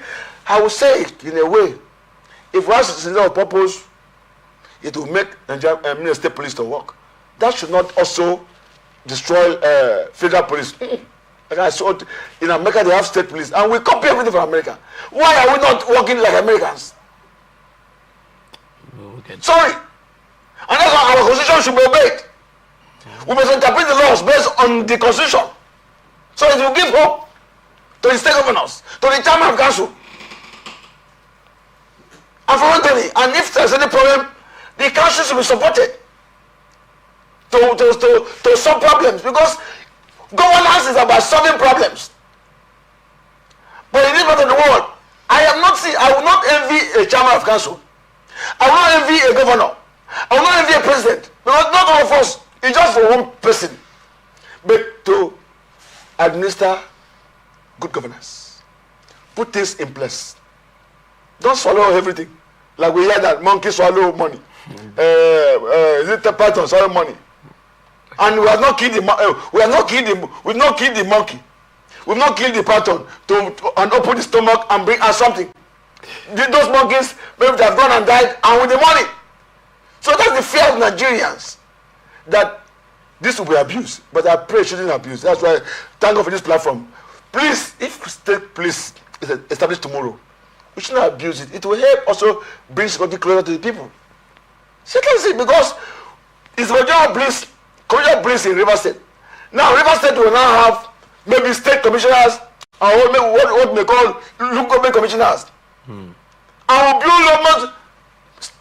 I would say it in a way, if we have a sincere purpose, it will make Nigeria state police to work. That should not also destroy federal police. Like I saw in America, they have state police, and we copy everything from America. Why are we not working like Americans? Sorry. And that's why our constitution should be obeyed. We must interpret the laws based on the constitution. So it will give hope to the state governors, to the chairman of council, and for Anthony. And if there's any problem, the council should be supported to solve problems, because governance is about solving problems. But in this part of the world, I will not envy a chairman of council. I will not envy a governor. I will not envy a president, because not all of us is just for one person, but to administer good governance, put things in place. Don't swallow everything. Like we hear that monkey swallow money. Is it the python swallow money? And we have not killed the we've not killed the monkey. We've not killed the python and open the stomach and bring out something. Those monkeys, maybe they have gone and died, and with the money. So that's the fear of Nigerians, that this will be abused. But I pray it shouldn't abuse. That's why thank God for this platform. Please, if state police is established tomorrow, we should not abuse it. It will help also bring security closer to the people. Secondly, because it's commissioner police in River State. Now River State will now have maybe state commissioners, or what we call local commissioners. And we'll build almost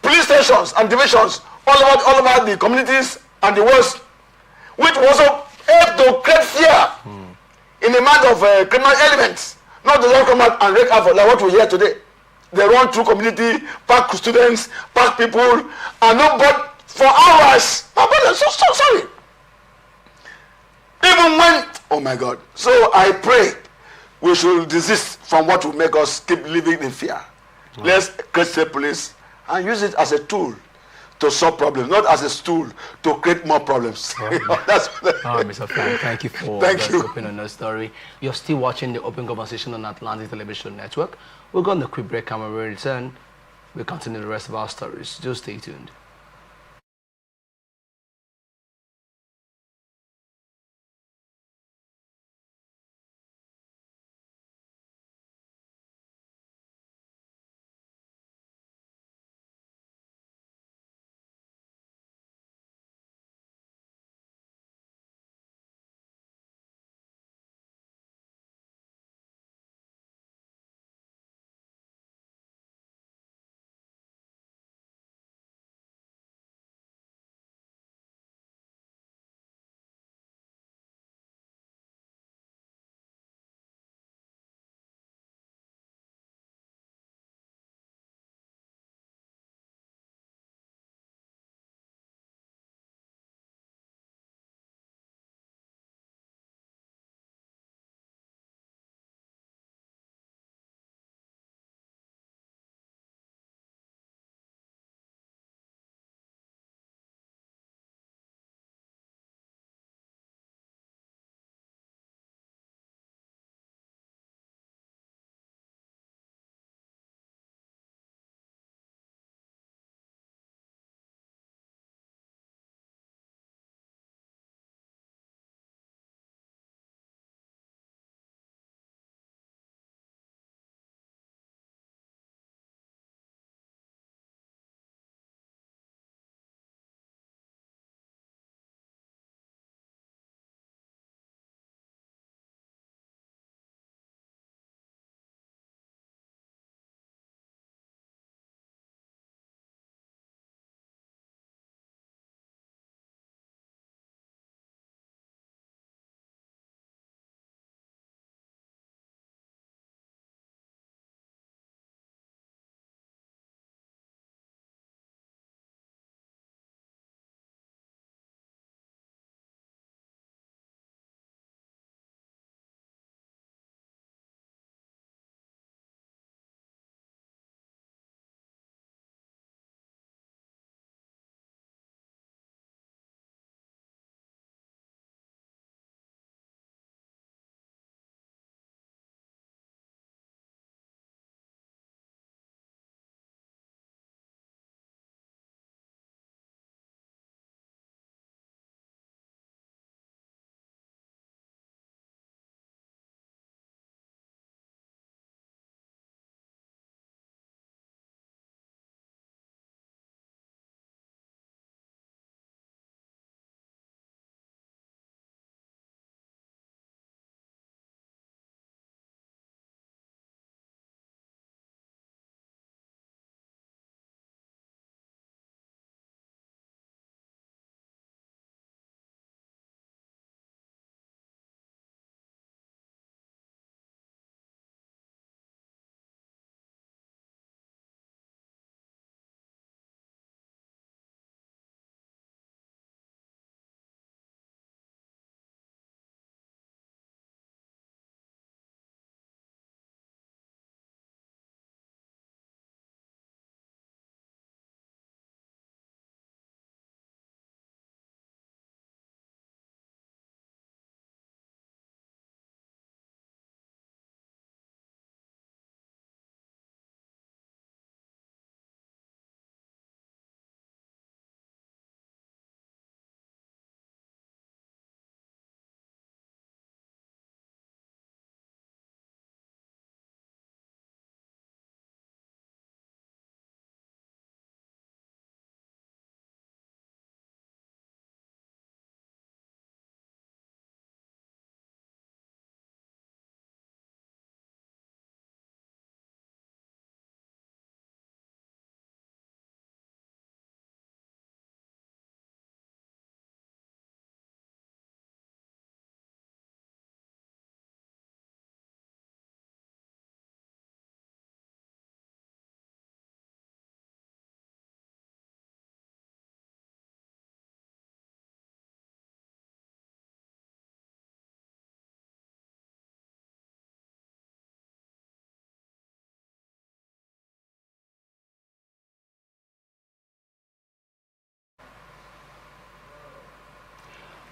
police stations and divisions all over the communities and the West, which will also help to create fear in the mind of criminal elements. Not to just come out and wreak havoc like what we hear today. They run through community, pack students, pack people, and not but for hours. I'm so sorry. Even when, oh my God. So I pray we should desist from what will make us keep living in fear. Let's create state police and use it as a tool to solve problems, not as a stool to create more problems. That's All right, Mr. Frank, thank you for Thank you. open on that story. You're still watching the Open Conversation on Atlantic Television Network. We're going to quick break and when we return, we'll continue the rest of our stories. Just stay tuned.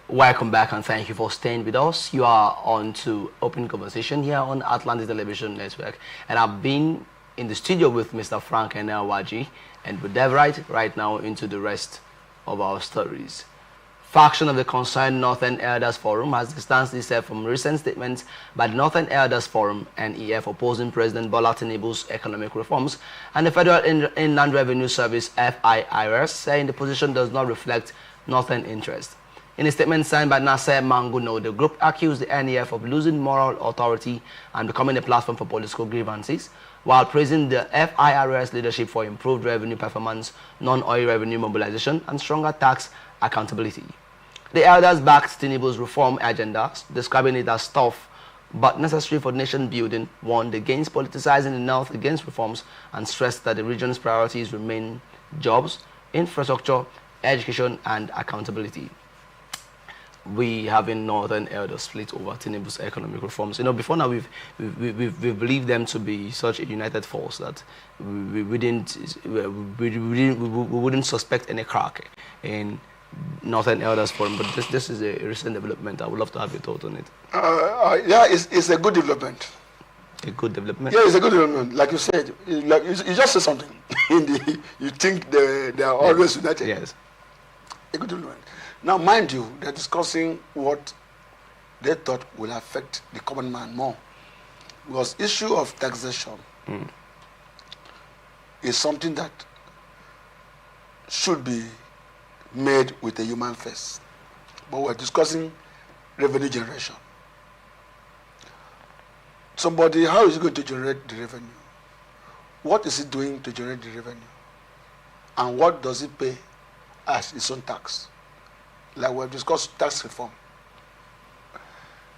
Welcome back and thank you for staying with us. You are on to Open Conversation here on Atlantic Television Network. And I've been in the studio with Mr. Frank and Waji, and we'll dive right now into the rest of our stories. Faction of the Concerned Northern Elders Forum has distanced itself from recent statements by the Northern Elders Forum (NEF) opposing President Bola Tinubu's economic reforms, and the Federal Inland Revenue Service (FIRS) saying the position does not reflect Northern interest. In a statement signed by Nasser Manguno, the group accused the NEF of losing moral authority and becoming a platform for political grievances, while praising the FIRS leadership for improved revenue performance, non-oil revenue mobilization, and stronger tax accountability. The elders backed Tinubu's reform agenda, describing it as tough but necessary for nation building, warned against politicizing the North against reforms, and stressed that the region's priorities remain jobs, infrastructure, education, and accountability. We have in Northern Elders split over Tinubu's economic reforms. Before now we've believed them to be such a united force that we wouldn't suspect any crack in Northern Elders Forum. But this is a recent development. I would love to have your thought on it. Yeah, it's a good development. A good development. Yeah, it's a good development. Like you said, like you just said something. You think they are always united. Yes. A good development. Now, mind you, they're discussing what they thought will affect the common man more. Because issue of taxation is something that should be made with a human face. But we're discussing revenue generation. Somebody, how is he going to generate the revenue? What is he doing to generate the revenue? And what does he pay as his own tax? Like we've discussed tax reform.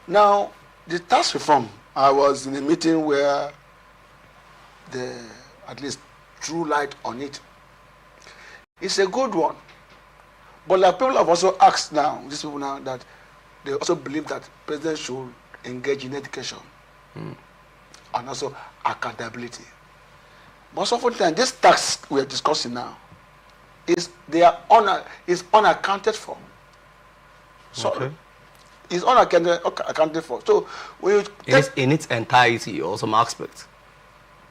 Now, the tax reform, I was in a meeting where they at least threw light on it. It's a good one. But like people have also asked now, these people now, that they also believe that presidents should engage in education and also accountability. Most often times, this tax we are discussing now is unaccounted for. So okay. It's unaccounted for. So when you in its entirety or some aspects.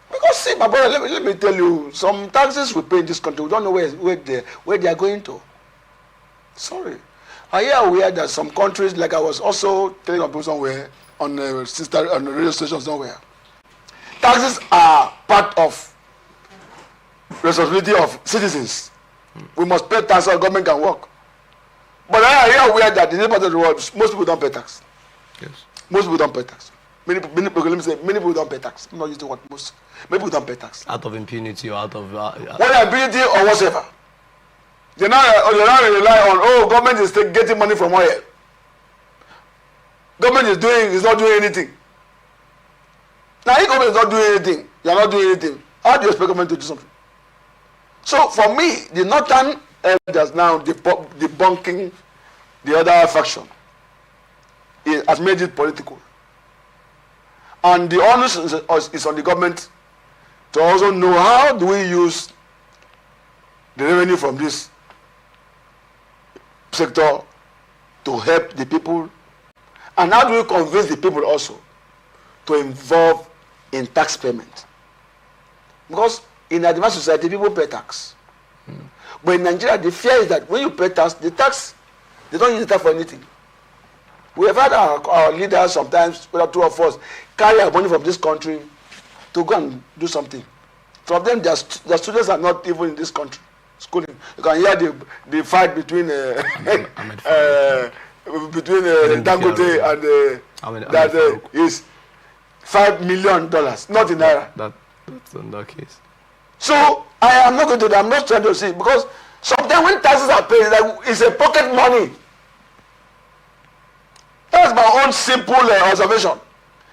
Because see, my brother, let me tell you, some taxes we pay in this country, we don't know where they are going to. Sorry. I hear aware that some countries, like I was also telling people somewhere on the radio station somewhere, taxes are part of responsibility of citizens. We must pay tax so government can work. But I hear aware that in this part of the world, most people don't pay tax. Yes. Most people don't pay tax. Many people don't pay tax. I'm not using the word most. Many people don't pay tax. Out of impunity or out of... whether impunity or whatever. They now rely on, government is getting money from oil. Government is not doing anything. Now, if government is not doing anything, you are not doing anything, how do you expect government to do something? So, for me, the northern elders now debunking the other faction has made it political. And the onus is on the government to also know how do we use the revenue from this sector to help the people, and how do we convince the people also to involve in tax payment? Because in advanced society, people pay tax. But in Nigeria, the fear is that when you pay tax, they don't use it for anything. We have had our leaders sometimes, whether two of us, carry our money from this country to go and do something. Some of them, their students are not even in this country schooling. You can hear the fight between Dangote and that is $5 million, not in naira. That's in that case. So I am not going to. I'm not trying to see, because sometimes when taxes are paid, it's a pocket money. That's my own simple observation.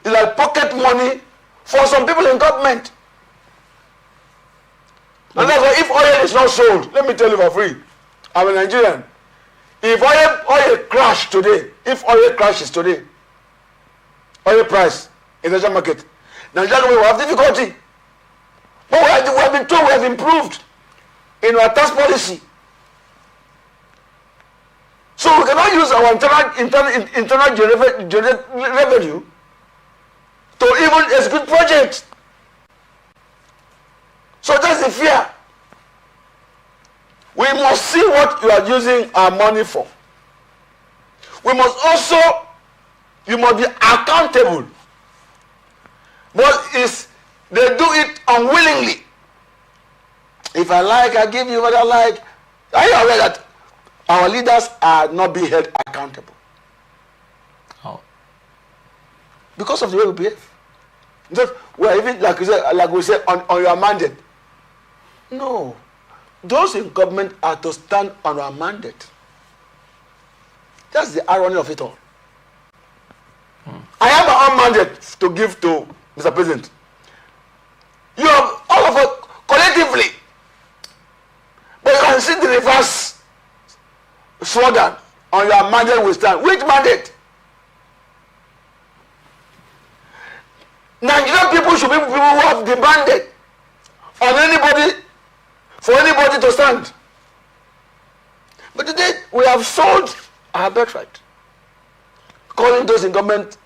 It's like pocket money for some people in government. And that's why if oil is not sold, let me tell you for free, I'm a Nigerian. If oil crash today, if oil crashes today, oil price in the market, Nigeria will have difficulty. But we have been told we have improved in our tax policy. So we cannot use our internal generated revenue to even execute projects. So that's the fear. We must see what you are using our money for. We must also, you must be accountable. But they do it unwillingly. If I like, I give you what I like. Are you aware that our leaders are not being held accountable? How? Because of the way we behave. Well, even like we said, on your mandate. No. Those in government are to stand on our mandate. That's the irony of it all. I have my own mandate to give to Mr. President. You have all of us collectively. But you can see the reverse slogan on your mandate will stand. Which mandate? Nigerian people should be people who have demanded for anybody to stand. But today we have sold our birthright, calling those in government,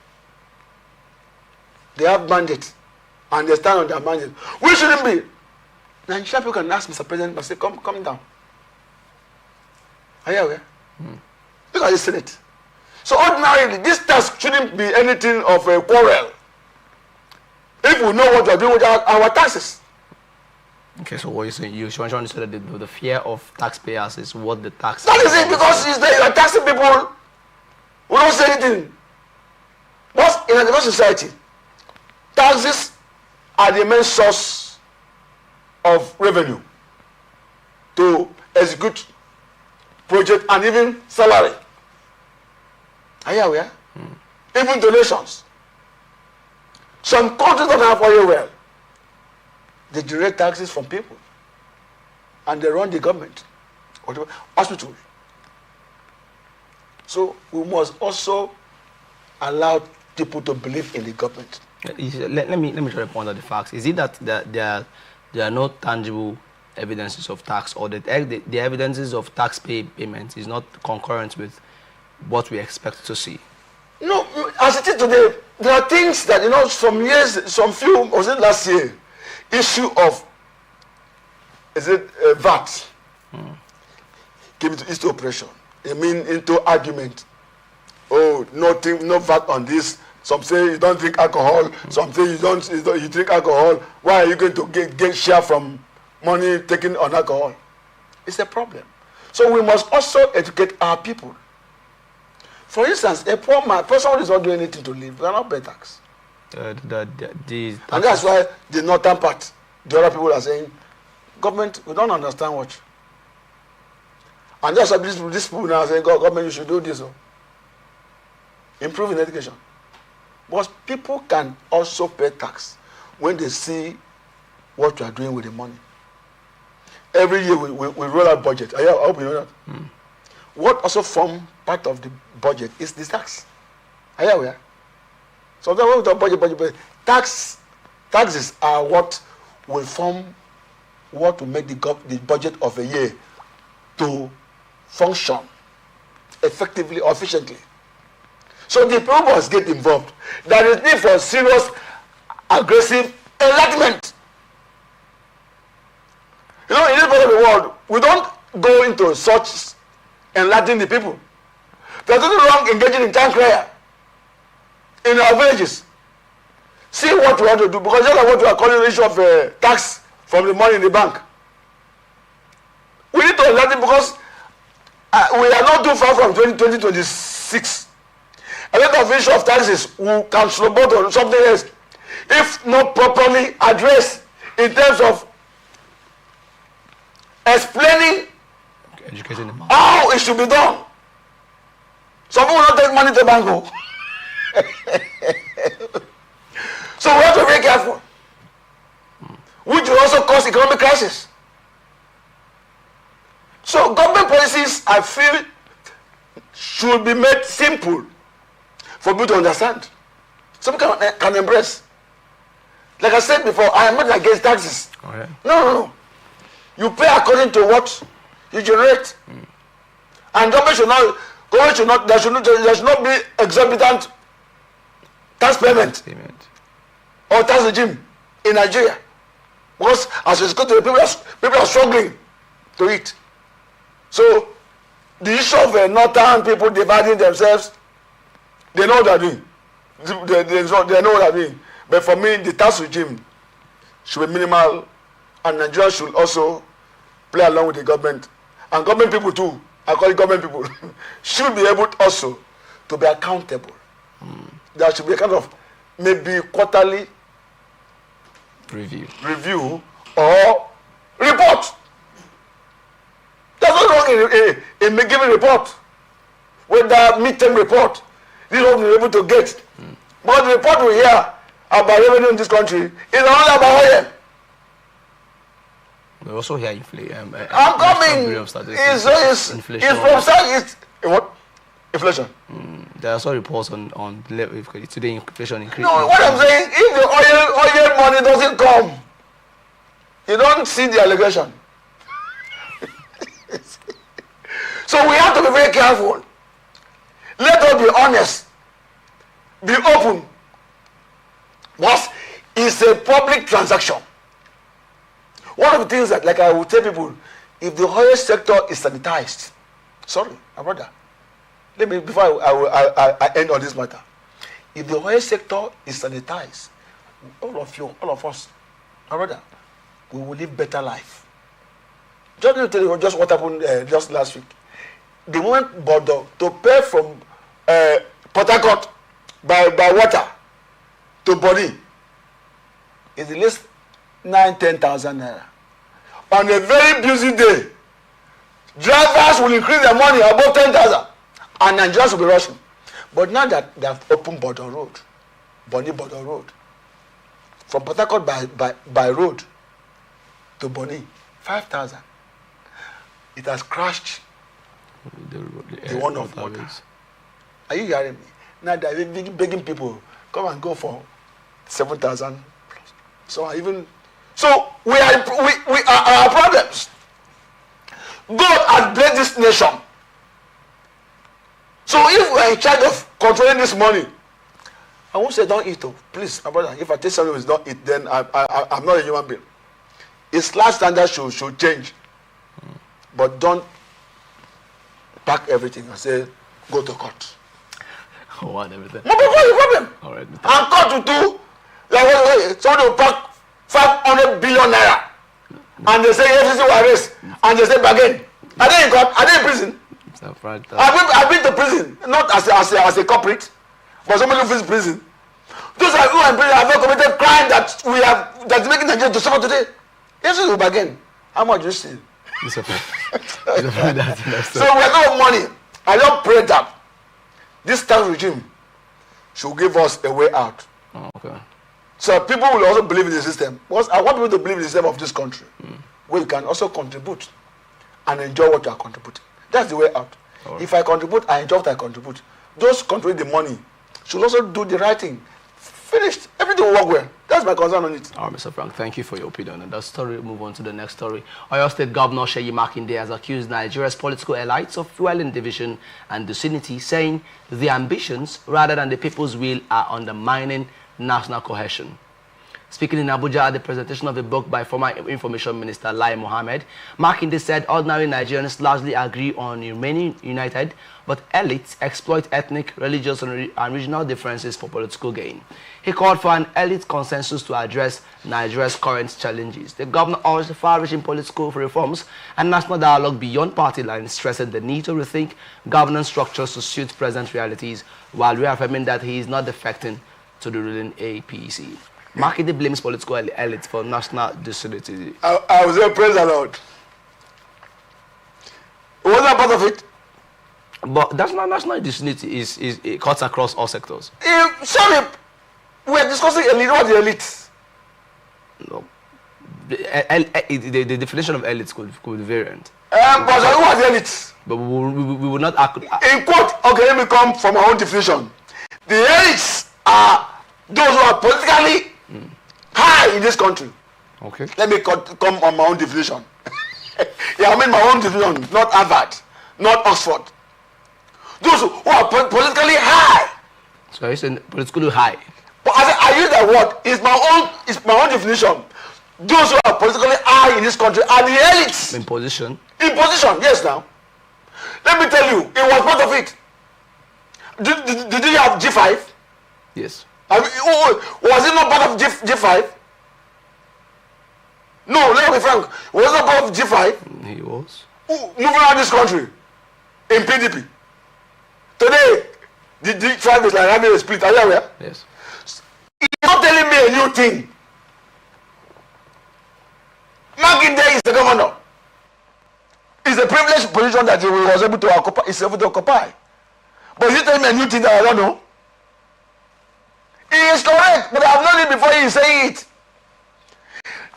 they have mandate and they stand on their mandate. We shouldn't be. Nigerian people can ask Mr. President and say, come down. Are you aware? Look at the Senate. So ordinarily, this task shouldn't be anything of a quarrel. If we know what we are doing with our taxes. Okay, so what you're saying, you trying to say that the fear of taxpayers is what the tax... That is it, because you are taxing people who don't say anything. But in a democratic society, taxes are the main source of revenue to execute project and even salary. Are you aware? Even donations. Some countries don't have oil well. They generate taxes from people and they run the government or the hospital. So we must also allow people to believe in the government. Let me try to point out the facts. Is it that there are no tangible evidences of tax, or that the evidences of tax payments is not concurrent with what we expect to see? No, as it is today, there are things that, was it last year, issue of, VAT, came into operation. I mean, into argument. Oh, no VAT on this. Some say you don't drink alcohol. Some say you drink alcohol. Why are you going to get share from money taken on alcohol? It's a problem. So we must also educate our people. For instance, a poor man, person who is not doing anything to live, they are not paying tax. And that's why the northern part, the other people are saying, government, we don't understand what. And that's why these people now are saying, government, you should do this. Improve in education. But people can also pay tax when they see what you are doing with the money. Every year we roll out budget. I hope you know that. What also form part of the budget is the tax. Are you aware? Sometimes when we talk budget, taxes are what will form, what will make the budget of a year to function effectively or efficiently. So the people must get involved. There is need for serious, aggressive enlightenment. In this part of the world, we don't go into such enlightening the people. There's nothing wrong engaging in town crier in our villages. See what we want to do, because that's what we are calling the issue of tax from the money in the bank. We need to enlighten, because we are not too far from 2026. A lot of issue of taxes will can slow down on something else if not properly addressed in terms of explaining how it should be done. Some people will not take money to bank. So we have to be very careful, which will also cause economic crisis. So government policies, I feel, should be made simple for people to understand. Some can embrace. Like I said before, I am not against taxes. Okay. No. You pay according to what you generate. And government should not, Government should not. There should not be exorbitant tax payment or tax regime in Nigeria, because as it's going to people are struggling to eat. So the issue of northern people dividing themselves, they know what they're doing. They know what they're doing. But for me, the tax regime should be minimal, and Nigeria should also play along with the government. And government people too, I call it government people, should be able also to be accountable. There should be a kind of maybe quarterly review or report. There's no wrong in giving report, whether midterm report. This is what we're able to get. But the report we hear about revenue in this country is only about oil. We also hear inflation. I'm coming. It's what? Inflation. There are also reports on level today inflation increasing. No, what I'm saying, if the oil money doesn't come, you don't see the allegation. So we have to be very careful. Let us be honest, be open. Because it's a public transaction. One of the things that, like I will tell people, if the oil sector is sanitized, sorry, my brother, let me, before I end on this matter, if the oil sector is sanitized, all of us, my brother, we will live better life. Just to tell you just what happened just last week. They went border to pay from Port Harcourt by water to Bonny. It's the least 9,000-10,000 naira. On a very busy day, drivers will increase their money above 10,000, and Nigerians will be rushing. But now that they have opened border road, Bonny border road, from Port Harcourt by road to Bonny, 5,000. It has crashed the one of water. Are you hearing me? Now they are begging people, come and go for 7,000 plus. So we are our problems. God has blessed this nation. So if we are in charge of controlling this money, I won't say don't eat. Please, my brother, if I tell something is don't eat, then I'm not a human being. Its life standard should change. But don't pack everything and say, go to court. What, everything? No, but what's the problem? All right. And court to do, like, somebody will pack 500 billion naira. And they say, FCC will arrest. And they say, bargain. Are they in court? Are they in prison? I've been to prison, not as a culprit, but somebody who visits prison. Those are who are in prison have not committed crime that's making Nigeria to suffer today. FCC will bargain. How much do you steal? So we have no money. I don't pray that this tax regime should give us a way out. Oh, okay. So people will also believe in the system. Because I want people to believe in the system of this country, where you can also contribute and enjoy what you are contributing. That's the way out. Right. If I contribute, I enjoy what I contribute. Those contributing the money should also do the right thing. Finished. Everything will work well. That's my concern on it. All right, Mr. Frank, thank you for your opinion on that story. We'll move on to the next story. Oyo State Governor Seyi Makinde has accused Nigeria's political elites of fueling division and disunity, saying the ambitions rather than the people's will are undermining national cohesion. Speaking in Abuja at the presentation of a book by former Information Minister Lai Mohammed, Makinde said ordinary Nigerians largely agree on remaining united, but elites exploit ethnic, religious, and regional differences for political gain. He called for an elite consensus to address Nigeria's current challenges. The governor urged far-reaching political reforms and national dialogue beyond party lines, stressing the need to rethink governance structures to suit present realities, while reaffirming that he is not defecting to the ruling APC. Makinde blames political elites for national disunity. I was there, praise the Lord. Was that part of it? But that's not national disunity. It cuts across all sectors. Sorry, we're discussing elite. What the elites? No. The definition of elites could be variant. But who are the elites? But we will not act. In quote, okay, let me come from my own definition. The elites are those who are politically high in this country. Okay. Let me come on my own definition. Yeah, I mean my own definition, not Harvard, not Oxford. Those who are politically high. So I said politically high. But I use that word. It's my own definition. Those who are politically high in this country are the elites. In position. In position, yes. Now, let me tell you, it was part of it. Did you have G5? Yes. Was it not part of G5? No, let me be frank. Was it not part of G5? He was. Moving around this country in PDP. Today, the G5 is like having a split. Are you aware? Yes. You're not telling me a new thing. Makinde is the governor. It's a privileged position that he was able to occupy. He's able to occupy. But you tell me a new thing that I don't know. He is correct, but I have known it before he say it.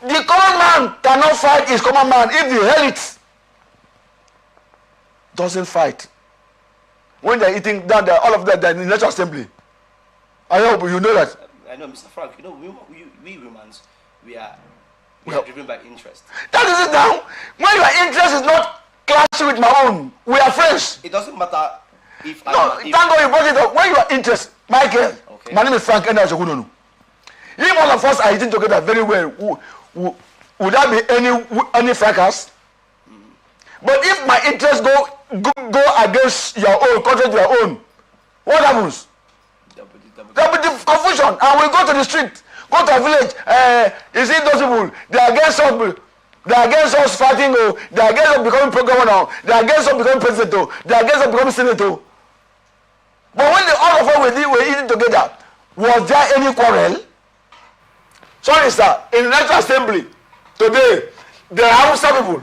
The common man cannot fight his common man if the elite doesn't fight. When they're eating down there, all of that, they're in the National Assembly. I hope you know that. I know, Mr. Frank. You know, we humans, we are driven by interest. That is it now. When your interest is not clashing with my own, we are friends. It doesn't matter if thank God you brought it up. When your interest, Michael, my name is Frank Enda Ojogunonu. If all of us are eating together very well, would there be any fracas? But if my interests go against your own, contrary to your own, what happens? There will be confusion, and we go to the street, go to a village. You see those people, they are against us. They are against us fighting. They are against us becoming pro-governor. They are against us becoming president. They are against us becoming senator. But when all of us were eating together, was there any quarrel? Sorry, sir. In the National Assembly today, there are Hausa people.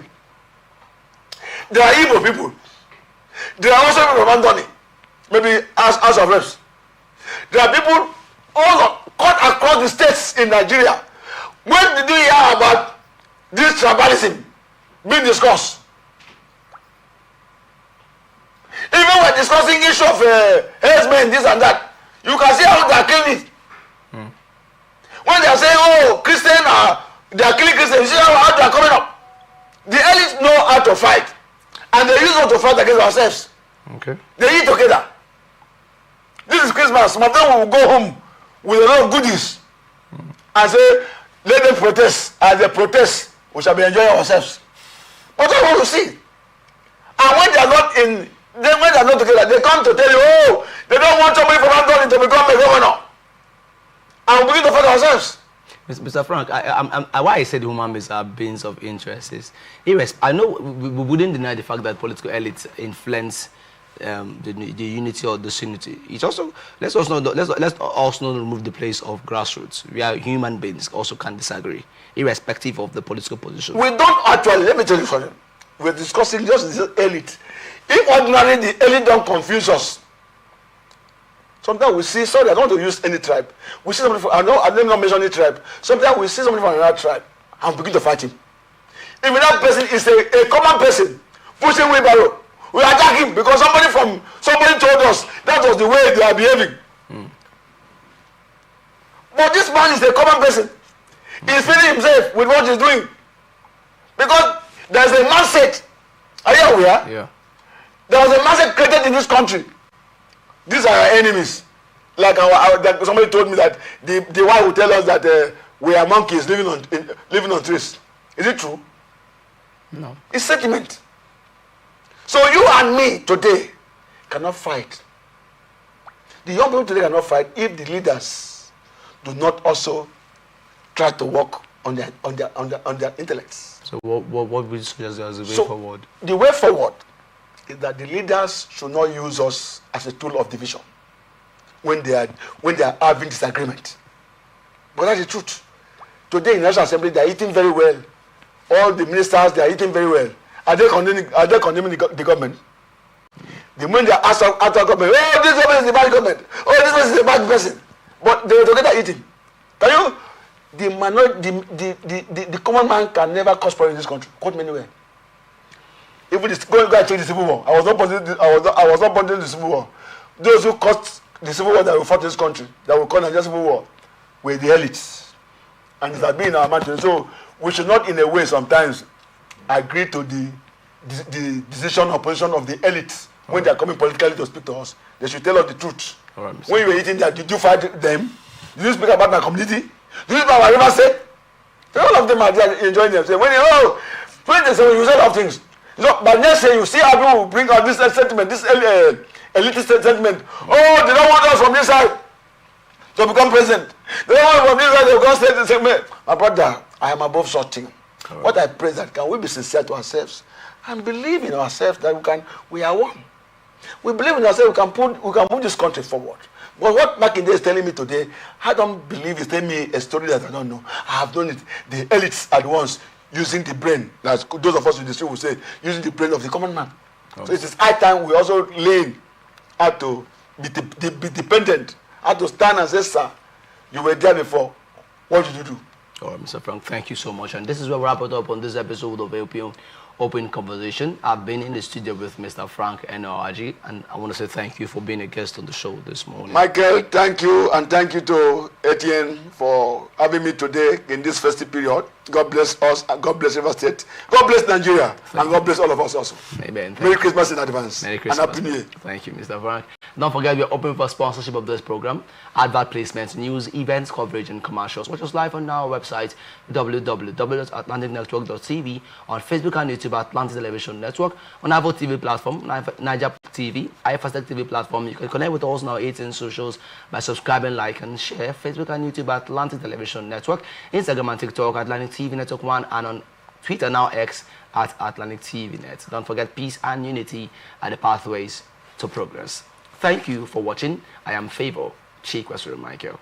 There are Igbo people. There are also people from Anthony. Maybe House of Reps. There are people all cut across the states in Nigeria. When did you hear about this tribalism being discussed? Even when discussing issue of herdsmen, this and that, you can see how they are killing it. When they are saying, oh, Christian, they are killing Christians, you see how they are coming up. The elites know how to fight, and they use how to fight against ourselves. Okay. They eat together. This is Christmas. Some of them will go home with a lot of goodies and say, let them protest. As they protest, we shall be enjoying ourselves. But that's what you see. And when they are not when they are not together, they come to tell you, oh, they don't want somebody from Anthony to become a governor. And we begin to fight ourselves. Mr. Frank, why I said human beings are beings of interest is, I know we wouldn't deny the fact that political elites influence the unity or disunity. It's also let's also not remove the place of grassroots. We are human beings, also can disagree, irrespective of the political position. We don't actually. Let me tell you something. We're discussing just the elite. If ordinarily the elite don't confuse us, sometimes we see. Sorry, I don't want to use any tribe. We see somebody from, I did not mention any tribe. Sometimes we see somebody from another tribe and begin to fight him. If that person is a common person pushing wheelbarrow, we attack him because somebody told us that was the way they are behaving. But this man is a common person. He's feeling himself with what he's doing. Because there's a mindset. Are you aware? Yeah. There was a mindset created in this country. These are our enemies. Like somebody told me that the wife will tell us that we are monkeys living on trees. Is it true? No. It's sentiment. So you and me today cannot fight. The young people today cannot fight if the leaders do not also try to work on their intellects. So what would you suggest as a way forward? The way forward is that the leaders should not use us as a tool of division when they are having disagreement. But that's the truth. Today in the National Assembly, they are eating very well. All the ministers, they are eating very well. Are they condemning the government? The moment they are asked after government, oh, this government is the bad government. Oh, this person is a bad person. But they are together eating. Can you? The common man can never cause problem in this country. Quote me anywhere. Even go and check the civil war. I was not born in the civil war. Those who caused the civil war that will fought in this country, that will cause the civil war, were the elites, and it has been in our mind. So we should not, in a way, sometimes agree to the decision or position of the elites when they are coming politically to speak to us, they should tell us the truth. Mr. When you were eating that, did you fight them? Did you speak about my community? Did you speak about River State? All of them are there enjoying themselves. When you 27, you say a lot of things. So, but next year you see how people bring out this sentiment, this elitist sentiment. Oh, they don't want us from this side to become president. They don't want from this side to become state. My brother, I am above such thing. Right. What I pray that can we be sincere to ourselves and believe in ourselves that we are one. We believe in ourselves we can move this country forward. But what Makinde is telling me today, I don't believe he's telling me a story that I don't know. I have done it. The elites at once using the brain, as those of us in the street will say, using the brain of the common man. Okay. So it is high time we also learn how to be dependent, how to stand and say, sir, you were there before. What did you do? All right, Mr. Frank, thank you so much. And this is where we wrap it up on this episode of Open Conversation. I've been in the studio with Mr. Frank N.O.R.G. and I want to say thank you for being a guest on the show this morning. Michael, thank you, and thank you to Etienne for having me today in this festive period. God bless us, and God bless River State. God bless Nigeria, and God bless all of us also. Amen. Merry Christmas in advance. Merry Christmas. And Happy New Year. Thank you, Mr. Frank. Don't forget, we are open for sponsorship of this program, advert placements, news, events, coverage, and commercials. Watch us live on our website, www.atlanticnetwork.tv, on Facebook and YouTube, Atlantic Television Network, on our TV platform, Niger TV, iFastech TV platform. You can connect with us on our 18 socials by subscribing, like, and share. Facebook and YouTube, Atlantic Television Network, Instagram and TikTok, Atlantic TV Network 1, and on Twitter, now X, at Atlantic TV Net. Don't forget, peace and unity are the pathways to progress. Thank you for watching. I am Favor Chikwesuru Michael.